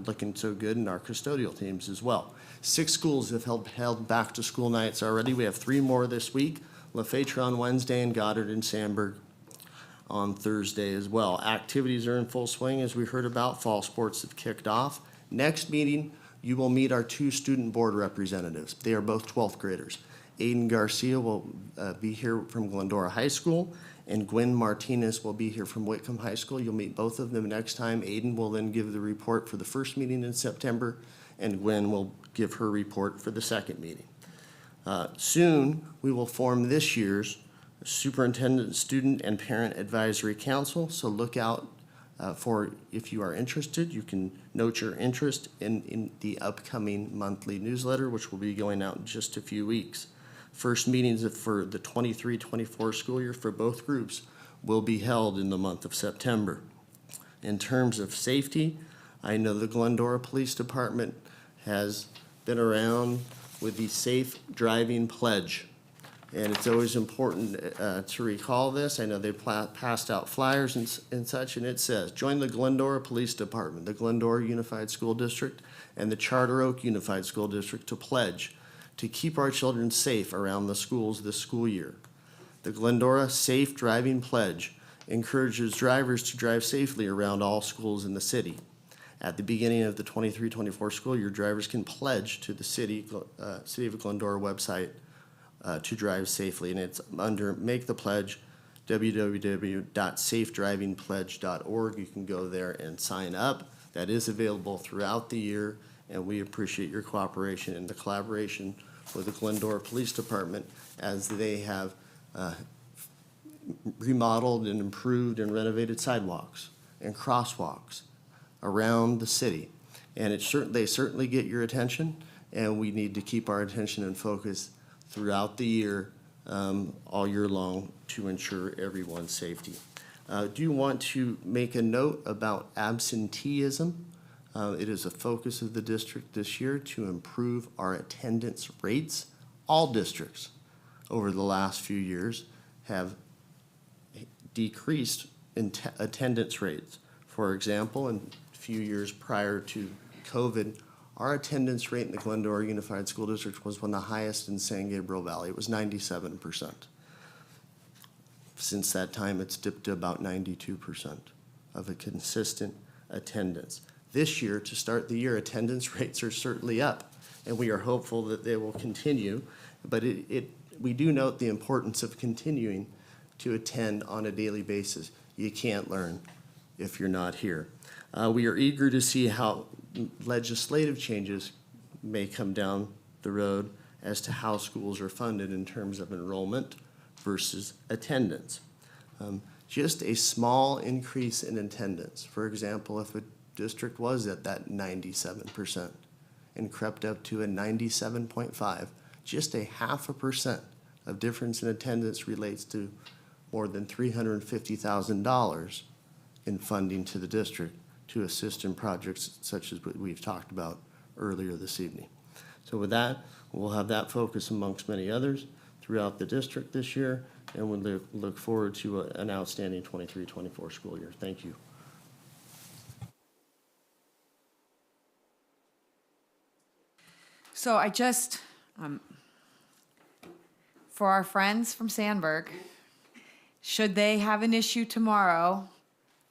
looking so good, and our custodial teams as well. 6 schools have held back to school nights already. We have 3 more this week. Lafayette on Wednesday and Goddard and Sandburg on Thursday as well. Activities are in full swing, as we heard about. Fall sports have kicked off. Next meeting, you will meet our 2 student board representatives. They are both 12th graders. Aiden Garcia will be here from Glendora High School, and Gwen Martinez will be here from Whitcomb High School. You'll meet both of them next time. Aiden will then give the report for the first meeting in September, and Gwen will give her report for the second meeting. Soon, we will form this year's Superintendent, Student, and Parent Advisory Council, so look out for, if you are interested, you can note your interest in the upcoming monthly newsletter, which will be going out in just a few weeks. First meetings for the 23-24 school year for both groups will be held in the month of September. In terms of safety, I know the Glendora Police Department has been around with the Safe Driving Pledge. And it's always important to recall this. I know they passed out flyers and such, and it says, join the Glendora Police Department, the Glendora Unified School District, and the Charter Oak Unified School District to pledge to keep our children safe around the schools this school year. The Glendora Safe Driving Pledge encourages drivers to drive safely around all schools in the city. At the beginning of the 23-24 school year, drivers can pledge to the City of Glendora website to drive safely, and it's under Make the Pledge, www.safedrivingpledge.org. You can go there and sign up. That is available throughout the year, and we appreciate your cooperation and the collaboration with the Glendora Police Department as they have remodeled and improved and renovated sidewalks and crosswalks around the city. And they certainly get your attention, and we need to keep our attention and focus throughout the year, all year long, to ensure everyone's safety. Do want to make a note about absenteeism. It is a focus of the district this year to improve our attendance rates. All districts over the last few years have decreased in attendance rates. For example, in a few years prior to COVID, our attendance rate in the Glendora Unified School District was one of the highest in San Gabriel Valley. It was 97%. Since that time, it's dipped to about 92% of a consistent attendance. This year, to start the year, attendance rates are certainly up, and we are hopeful that they will continue. But we do note the importance of continuing to attend on a daily basis. You can't learn if you're not here. We are eager to see how legislative changes may come down the road as to how schools are funded in terms of enrollment versus attendance. Just a small increase in attendance. For example, if a district was at that 97% and crept up to a 97.5, just a 0.5% of difference in attendance relates to more than $350,000 in funding to the district to assist in projects such as what we've talked about earlier this evening. So with that, we'll have that focus amongst many others throughout the district this year, and we'll look forward to an outstanding 23-24 school year. Thank you. So I just, for our friends from Sandburg, should they have an issue tomorrow,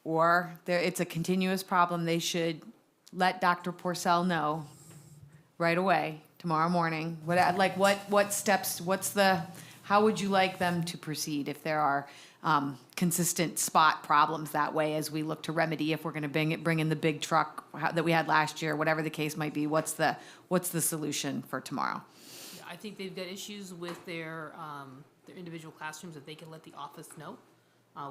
or it's a continuous problem, they should let Dr. Porcel know right away, tomorrow morning. What steps, how would you like them to proceed if there are consistent spot problems that way as we look to remedy, if we're gonna bring in the big truck that we had last year, whatever the case might be, what's the solution for tomorrow? I think they've got issues with their individual classrooms that they can let the office know.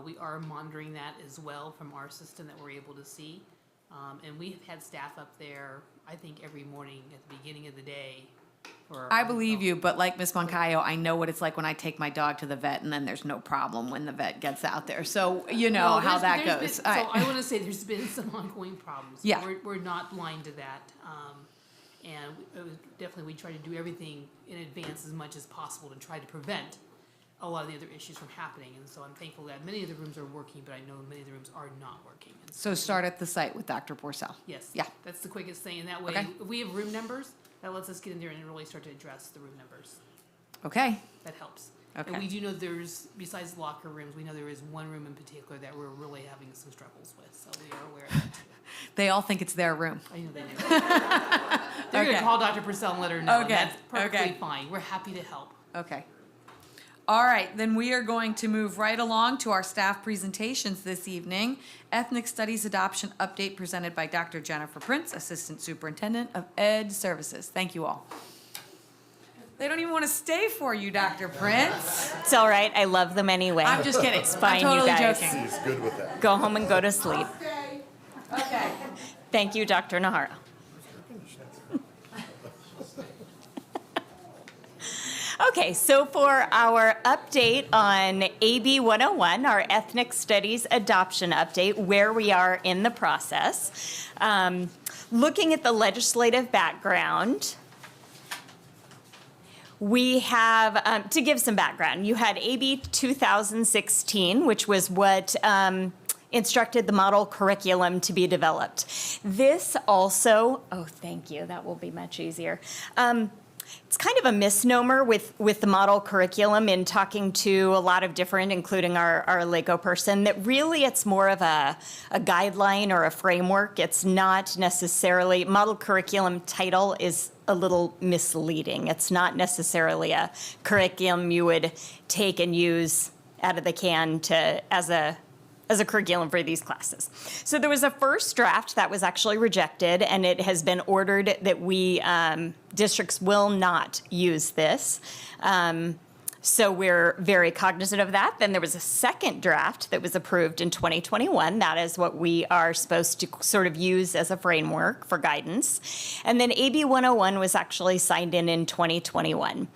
We are monitoring that as well from our system that we're able to see. And we have had staff up there, I think, every morning at the beginning of the day. I believe you, but like Ms. Moncayo, I know what it's like when I take my dog to the vet and then there's no problem when the vet gets out there. So you know how that goes. I want to say there's been some ongoing problems. Yeah. We're not blind to that. And definitely we try to do everything in advance as much as possible to try to prevent a lot of the other issues from happening. And so I'm thankful that many of the rooms are working, but I know many of the rooms are not working. And So start at the site with Dr. Porcel. Yes. Yeah. That's the quickest thing. And that way, Okay. if we have room numbers, that lets us get in there and really start to address the room numbers. Okay. That helps. Okay. And we do know besides locker rooms, we know there is one room in particular that we're really having some struggles with. So we are aware of that too. They all think it's their room. I know they do. They're going to call Dr. Purcell and let her know. Okay. And that's perfectly Okay. fine. We're happy to help. Okay. All right, then we are going to move right along to our staff presentations this evening. Ethnic Studies Adoption Update presented by Dr. Jennifer Prince, Assistant Superintendent of Ed Services. Thank you all. They don't even want to stay for you, Dr. Prince. It's all right. I love them anyway. I'm just kidding. It's fine, I'm totally you guys. joking. He's good with that. Go home and go to sleep. Okay. Thank you, Dr. Nahara. Okay, so for our update on AB 101, our Ethnic Studies Adoption Update, where we are in the process, looking at the legislative background, we have, to give some background, you had AB 2016, which was what instructed the model curriculum to be developed. This also, oh, thank you, that will be much easier. It's kind of a misnomer with the model curriculum in talking to a lot of different, including our LACO person, that really it's more of a guideline or a framework. It's not necessarily, model curriculum title is a little misleading. It's not necessarily a curriculum you would take and use out of the can as a curriculum for these classes. So there was a first draft that was actually rejected, and it has been ordered that districts will not use this. So we're very cognizant of that. Then there was a second draft that was approved in 2021. That is what we are supposed to sort of use as a framework for guidance. And then AB 101 was actually signed in 2021.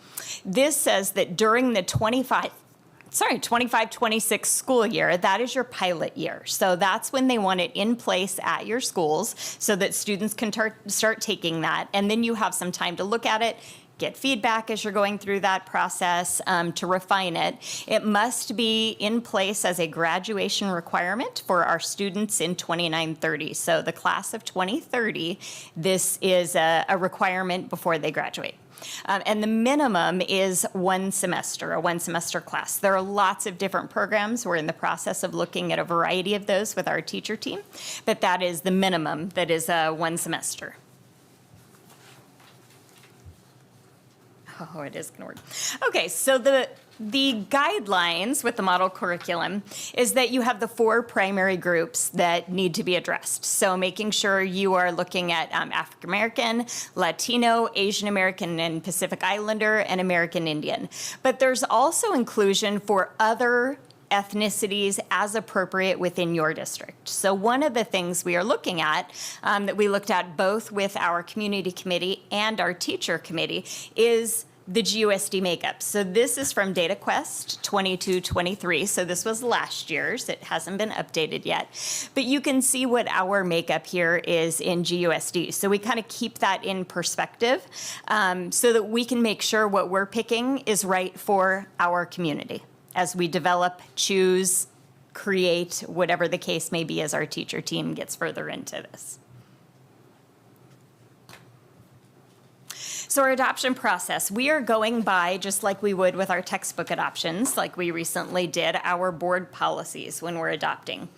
This says that during the 25-26 school year, that is your pilot year. So that's when they want it in place at your schools so that students can start taking that. And then you have some time to look at it, get feedback as you're going through that process to refine it. It must be in place as a graduation requirement for our students in 29-30. So the class of 2030, this is a requirement before they graduate. And the minimum is a one-semester class. There are lots of different programs. We're in the process of looking at a variety of those with our teacher team, but that is the minimum, that is one semester. Oh, it is going to work. Okay, so the guidelines with the model curriculum is that you have the 4 primary groups that need to be addressed. So making sure you are looking at African American, Latino, Asian American, and Pacific Islander, and American Indian. But there's also inclusion for other ethnicities as appropriate within your district. So one of the things we are looking at, that we looked at both with our community committee and our teacher committee, is the GUSD makeup. So this is from DataQuest 22-23. So this was last year's. It hasn't been updated yet. But you can see what our makeup here is in GUSD. So we kind of keep that in perspective so that we can make sure what we're picking is right for our community as we develop, choose, create, whatever the case may be as our teacher team gets further into this. So our adoption process, we are going by, just like we would with our textbook adoptions, like we recently did, our board policies when we're adopting.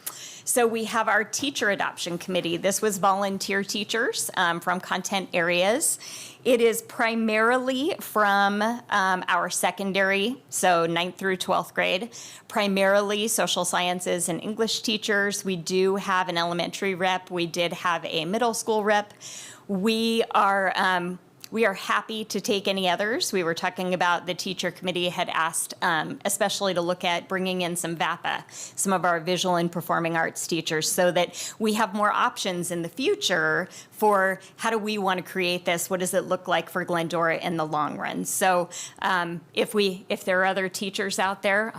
So we have our teacher adoption committee. This was volunteer teachers from content areas. It is primarily from our secondary, so 9th through 12th grade, primarily social sciences and English teachers. We do have an elementary rep. We did have a middle school rep. We are happy to take any others. We were talking about the teacher committee had asked especially to look at bringing in some VAPA, some of our visual and performing arts teachers, so that we have more options in the future for how do we want to create this? What does it look like for Glendora in the long run? So if there are other teachers out there,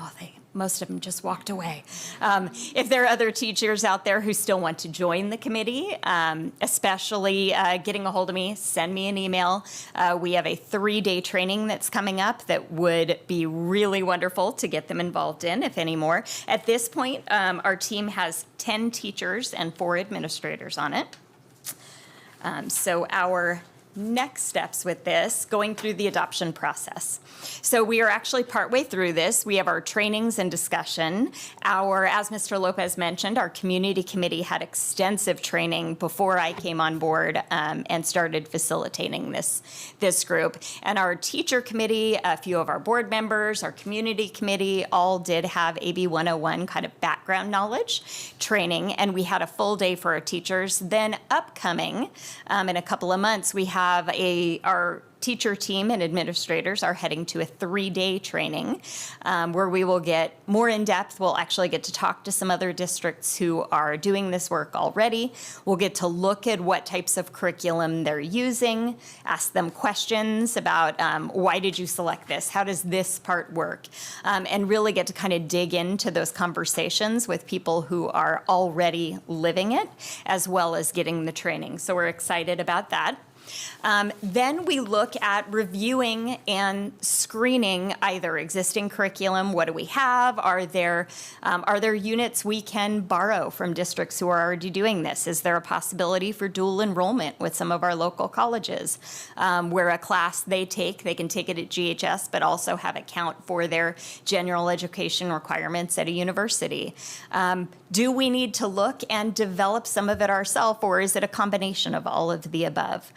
most of them just walked away. If there are other teachers out there who still want to join the committee, especially getting a hold of me, send me an email. We have a 3-day training that's coming up that would be really wonderful to get them involved in, if any more. At this point, our team has 10 teachers and 4 administrators on it. So our next steps with this, going through the adoption process. So we are actually partway through this. We have our trainings and discussion. As Mr. Lopez mentioned, our community committee had extensive training before I came on board and started facilitating this group. And our teacher committee, a few of our board members, our community committee, all did have AB 101 kind of background knowledge training, and we had a full day for our teachers. Then upcoming, in a couple of months, we have our teacher team and administrators are heading to a 3-day training where we will get more in depth. We'll actually get to talk to some other districts who are doing this work already. We'll get to look at what types of curriculum they're using, ask them questions about why did you select this? How does this part work? And really get to kind of dig into those conversations with people who are already living it, as well as getting the training. So we're excited about that. Then we look at reviewing and screening either existing curriculum. What do we have? Are there units we can borrow from districts who are already doing this? Is there a possibility for dual enrollment with some of our local colleges where a class they can take it at GHS, but also have it count for their general education requirements at a university? Do we need to look and develop some of it ourselves, or is it a combination of all of the above?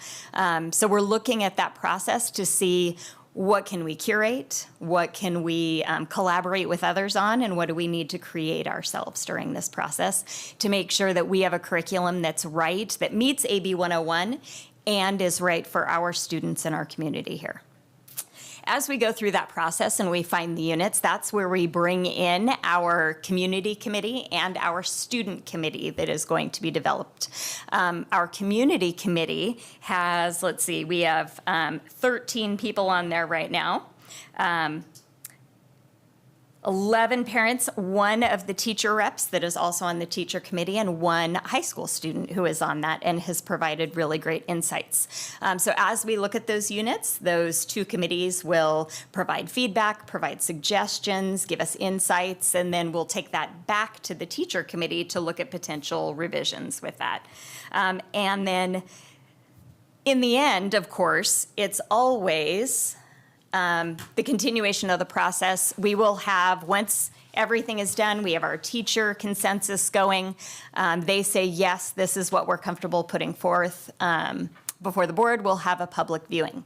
So we're looking at that process to see what can we curate, what can we collaborate with others on, and what do we need to create ourselves during this process to make sure that we have a curriculum that's right, that meets AB 101, and is right for our students in our community here. as we go through that process and we find the units, that's where we bring in our community committee and our student committee that is going to be developed. Our community committee has, let's see, we have 13 people on there right now. 11 parents, one of the teacher reps that is also on the teacher committee, and one high school student who is on that and has provided really great insights. So as we look at those units, those two committees will provide feedback, provide suggestions, give us insights, and then we'll take that back to the teacher committee to look at potential revisions with that. And then in the end, of course, it's always the continuation of the process. We will have, once everything is done, we have our teacher consensus going. They say, yes, this is what we're comfortable putting forth before the board. We'll have a public viewing.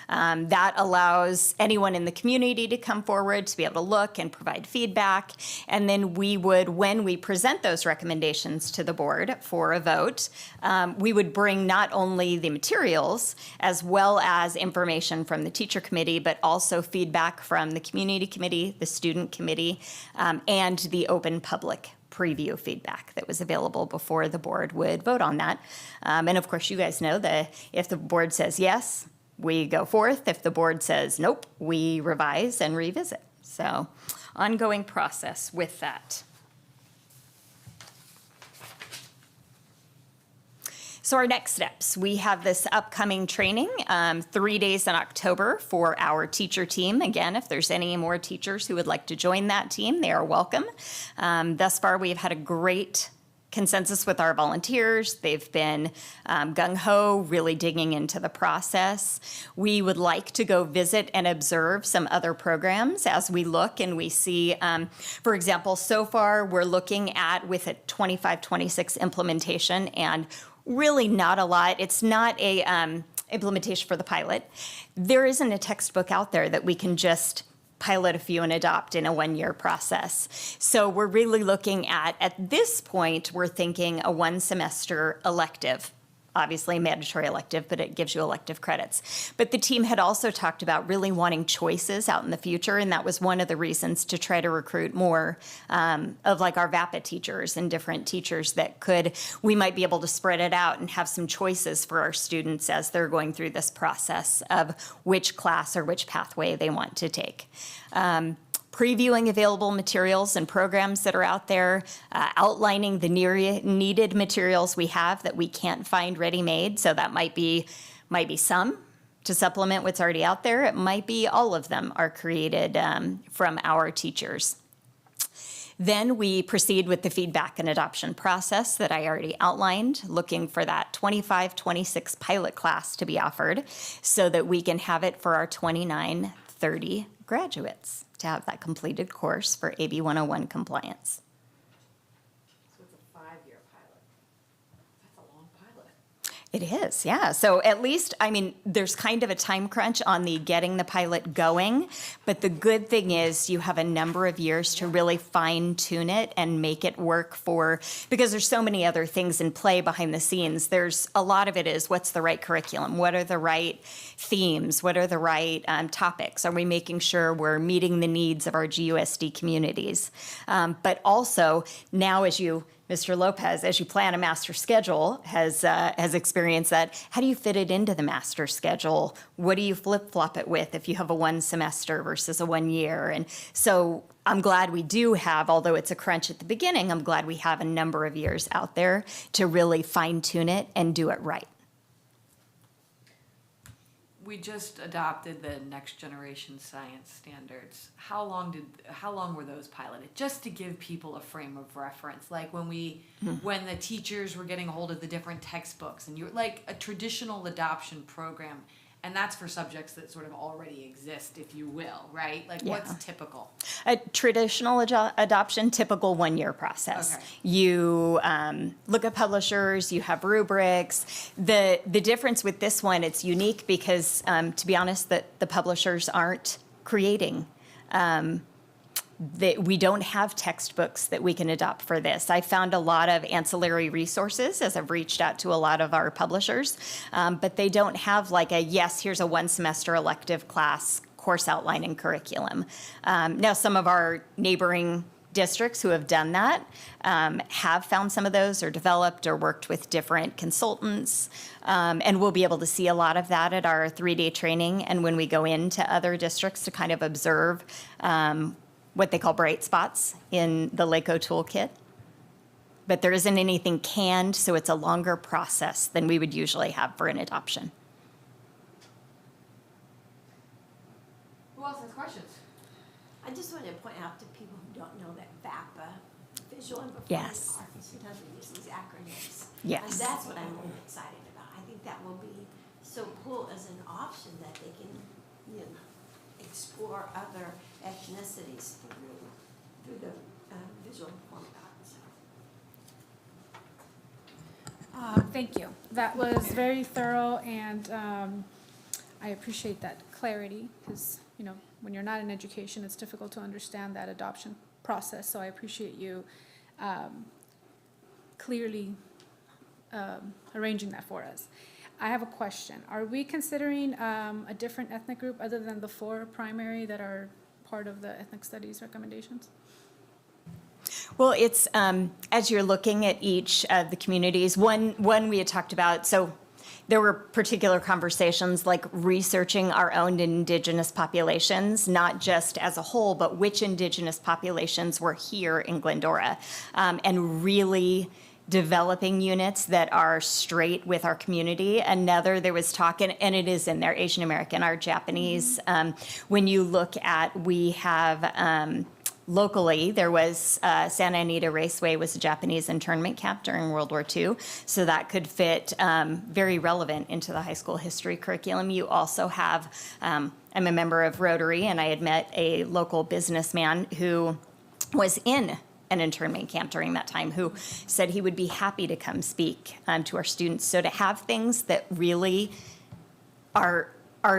That allows anyone in the community to come forward to be able to look and provide feedback. And then we would, when we present those recommendations to the board for a vote, we would bring not only the materials as well as information from the teacher committee, but also feedback from the community committee, the student committee, and the open public preview feedback that was available before the board would vote on that. And of course, you guys know that if the board says yes, we go forth. If the board says nope, we revise and revisit. So, ongoing process with that. So our next steps, we have this upcoming training, 3 days in October for our teacher team. Again, if there's any more teachers who would like to join that team, they are welcome. Thus far, we've had a great consensus with our volunteers. They've been gung-ho, really digging into the process. We would like to go visit and observe some other programs as we look and we see, for example, so far we're looking at with a 25-26 implementation and really not a lot. It's not a implementation for the pilot. There isn't a textbook out there that we can just pilot a few and adopt in a one-year process. So we're really looking at this point, we're thinking a one-semester elective. Obviously a mandatory elective, but it gives you elective credits. But the team had also talked about really wanting choices out in the future, and that was one of the reasons to try to recruit more of like our VAPA teachers and different teachers that we might be able to spread it out and have some choices for our students as they're going through this process of which class or which pathway they want to take. Previewing available materials and programs that are out there, outlining the needed materials we have that we can't find ready-made. So that might be some to supplement what's already out there. It might be all of them are created from our teachers. Then we proceed with the feedback and adoption process that I already outlined, looking for that 25-26 pilot class to be offered so that we can have it for our 29-30 graduates to have that completed course for AB 101 compliance. So it's a 5-year pilot. That's a long pilot. It is, yeah. So at least, I mean, there's kind of a time crunch on the getting the pilot going, but the good thing is you have a number of years to really fine tune it and make it work because there's so many other things in play behind the scenes. There's a lot of it is what's the right curriculum? What are the right themes? What are the right topics? Are we making sure we're meeting the needs of our GUSD communities? But also now Mr. Lopez, as you plan a master schedule, has experienced that. How do you fit it into the master schedule? What do you flip-flop it with if you have a 1 semester versus a 1 year? And so I'm glad we do have, although it's a crunch at the beginning, I'm glad we have a number of years out there to really fine-tune it and do it right. We just adopted the next generation science standards. How long were those piloted? Just to give people a frame of reference, like when the teachers were getting a hold of the different textbooks, and you're like a traditional adoption program, and that's for subjects that sort of already exist, if you will, right? Like what's typical? A traditional adoption, typical 1-year process. Okay. You look at publishers, you have rubrics. The difference with this one, it's unique because, to be honest, the publishers aren't creating. We don't have textbooks that we can adopt for this. I found a lot of ancillary resources as I've reached out to a lot of our publishers, but they don't have like yes, here's a 1 semester elective class course outline and curriculum. Now, some of our neighboring districts who have done that have found some of those or developed or worked with different consultants. And we'll be able to see a lot of that at our 3-day training and when we go into other districts to kind of observe what they call bright spots in the LACO toolkit. But there isn't anything canned, so it's a longer process than we would usually have for an adoption. Who else has questions? I just wanted to point out to people who don't know that VAPA, Visual and Performance Yes. Arts, sometimes we use these acronyms. Yes. And that's what I'm really excited about. I think that will be so cool as an option that they can, you know, explore other ethnicities through the visual and performing arts. Thank you. That was very thorough, and I appreciate that clarity, because, you know, when you're not in education, it's difficult to understand that adoption process, so I appreciate you clearly arranging that for us. I have a question. Are we considering a different ethnic group other than the 4 primary that are part of the ethnic studies recommendations? Well, it's, as you're looking at each of the communities, one we had talked about, so there were particular conversations like researching our own indigenous populations, not just as a whole, but which indigenous populations were here in Glendora, and really developing units that are straight with our community. Another, there was talk, and it is in there, Asian American, our Japanese. When you look at, we have, locally, there was Santa Anita Raceway was a Japanese internment camp during World War II, so that could fit very relevant into the high school history curriculum. You also have, I'm a member of Rotary, and I had met a local businessman who was in an internment camp during that time who said he would be happy to come speak to our students. So to have things that really are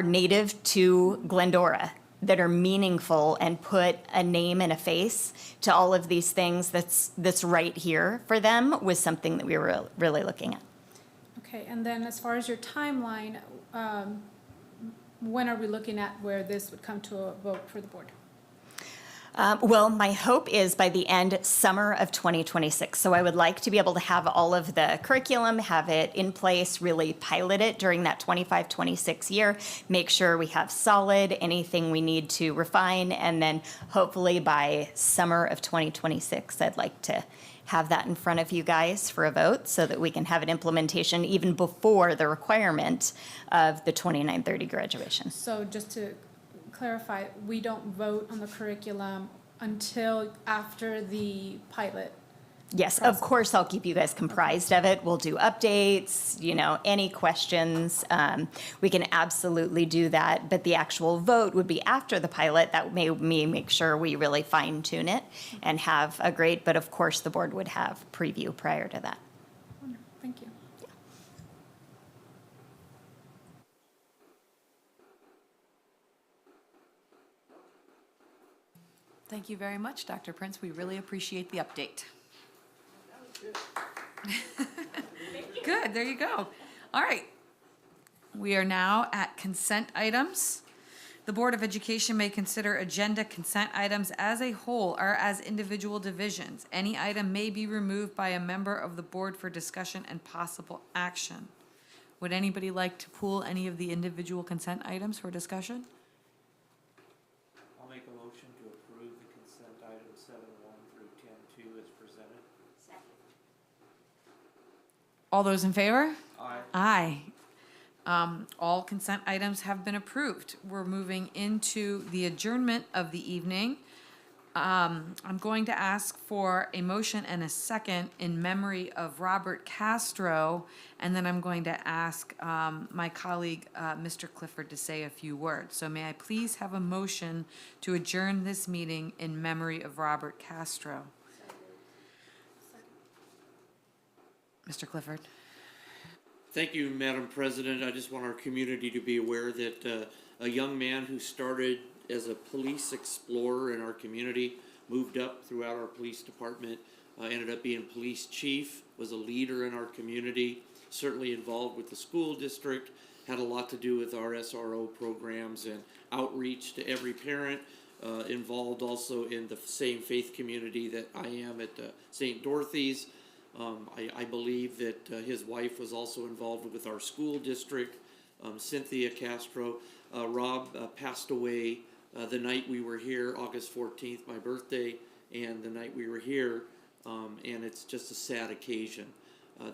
native to Glendora, that are meaningful and put a name and a face to all of these things that's right here for them was something that we were really looking at. Okay, and then as far as your timeline, when are we looking at where this would come to a vote for the board? Well, my hope is by the end summer of 2026. So I would like to be able to have all of the curriculum, have it in place, really pilot it during that 25-26 year, make sure we have solid, anything we need to refine, and then hopefully by summer of 2026, I'd like to have that in front of you guys for a vote so that we can have an implementation even before the requirement of the 29-30 graduation. So just to clarify, we don't vote on the curriculum until after the pilot? Yes, of course, I'll keep you guys comprised of it. We'll do updates, you know, any questions. We can absolutely do that, but the actual vote would be after the pilot. That may make sure we really fine tune it and have a great, but of course, the board would have preview prior to that. Thank you. Thank you very much, Dr. Prince. We really appreciate the update. Good, there you go. All right. We are now at consent items. The Board of Education may consider agenda consent items as a whole or as individual divisions. Any item may be removed by a member of the board for discussion and possible action. Would anybody like to pull any of the individual consent items for discussion? I'll make a motion to approve the consent items 7-1 through 10-2 as presented. Second. All those in favor? Aye. Aye. All consent items have been approved. We're moving into the adjournment of the evening. I'm going to ask for a motion and a second in memory of Robert Castro, and then I'm going to ask my colleague, Mr. Clifford, to say a few words. So may I please have a motion to adjourn this meeting in memory of Robert Castro? Mr. Clifford. Thank you, Madam President. I just want our community to be aware that a young man who started as a police explorer in our community, moved up throughout our police department, ended up being police chief, was a leader in our community, certainly involved with the school district, had a lot to do with our SRO programs and outreach to every parent, involved also in the same faith community that I am at St. Dorothy's. I believe that his wife was also involved with our school district, Cynthia Castro. Rob passed away the night we were here, August 14th, my birthday, and the night we were here, and it's just a sad occasion.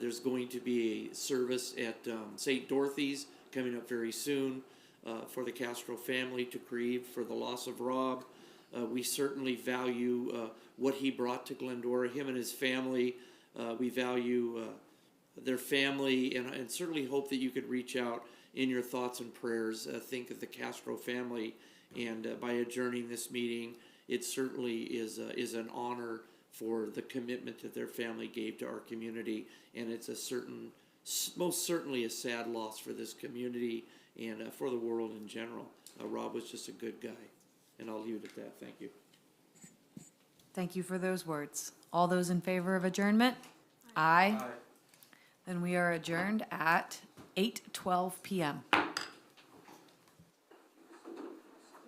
There's going to be a service at St. Dorothy's coming up very soon for the Castro family to grieve for the loss of Rob. We certainly value what he brought to Glendora, him and his family. We value their family, and certainly hope that you could reach out in your thoughts and prayers. Think of the Castro family, and by adjourning this meeting, it certainly is an honor for the commitment that their family gave to our community, and it's most certainly a sad loss for this community and for the world in general. Rob was just a good guy, and I'll leave it at that. Thank you. Thank you for those words. All those in favor of adjournment? Aye. Then we are adjourned at 8:12 p.m.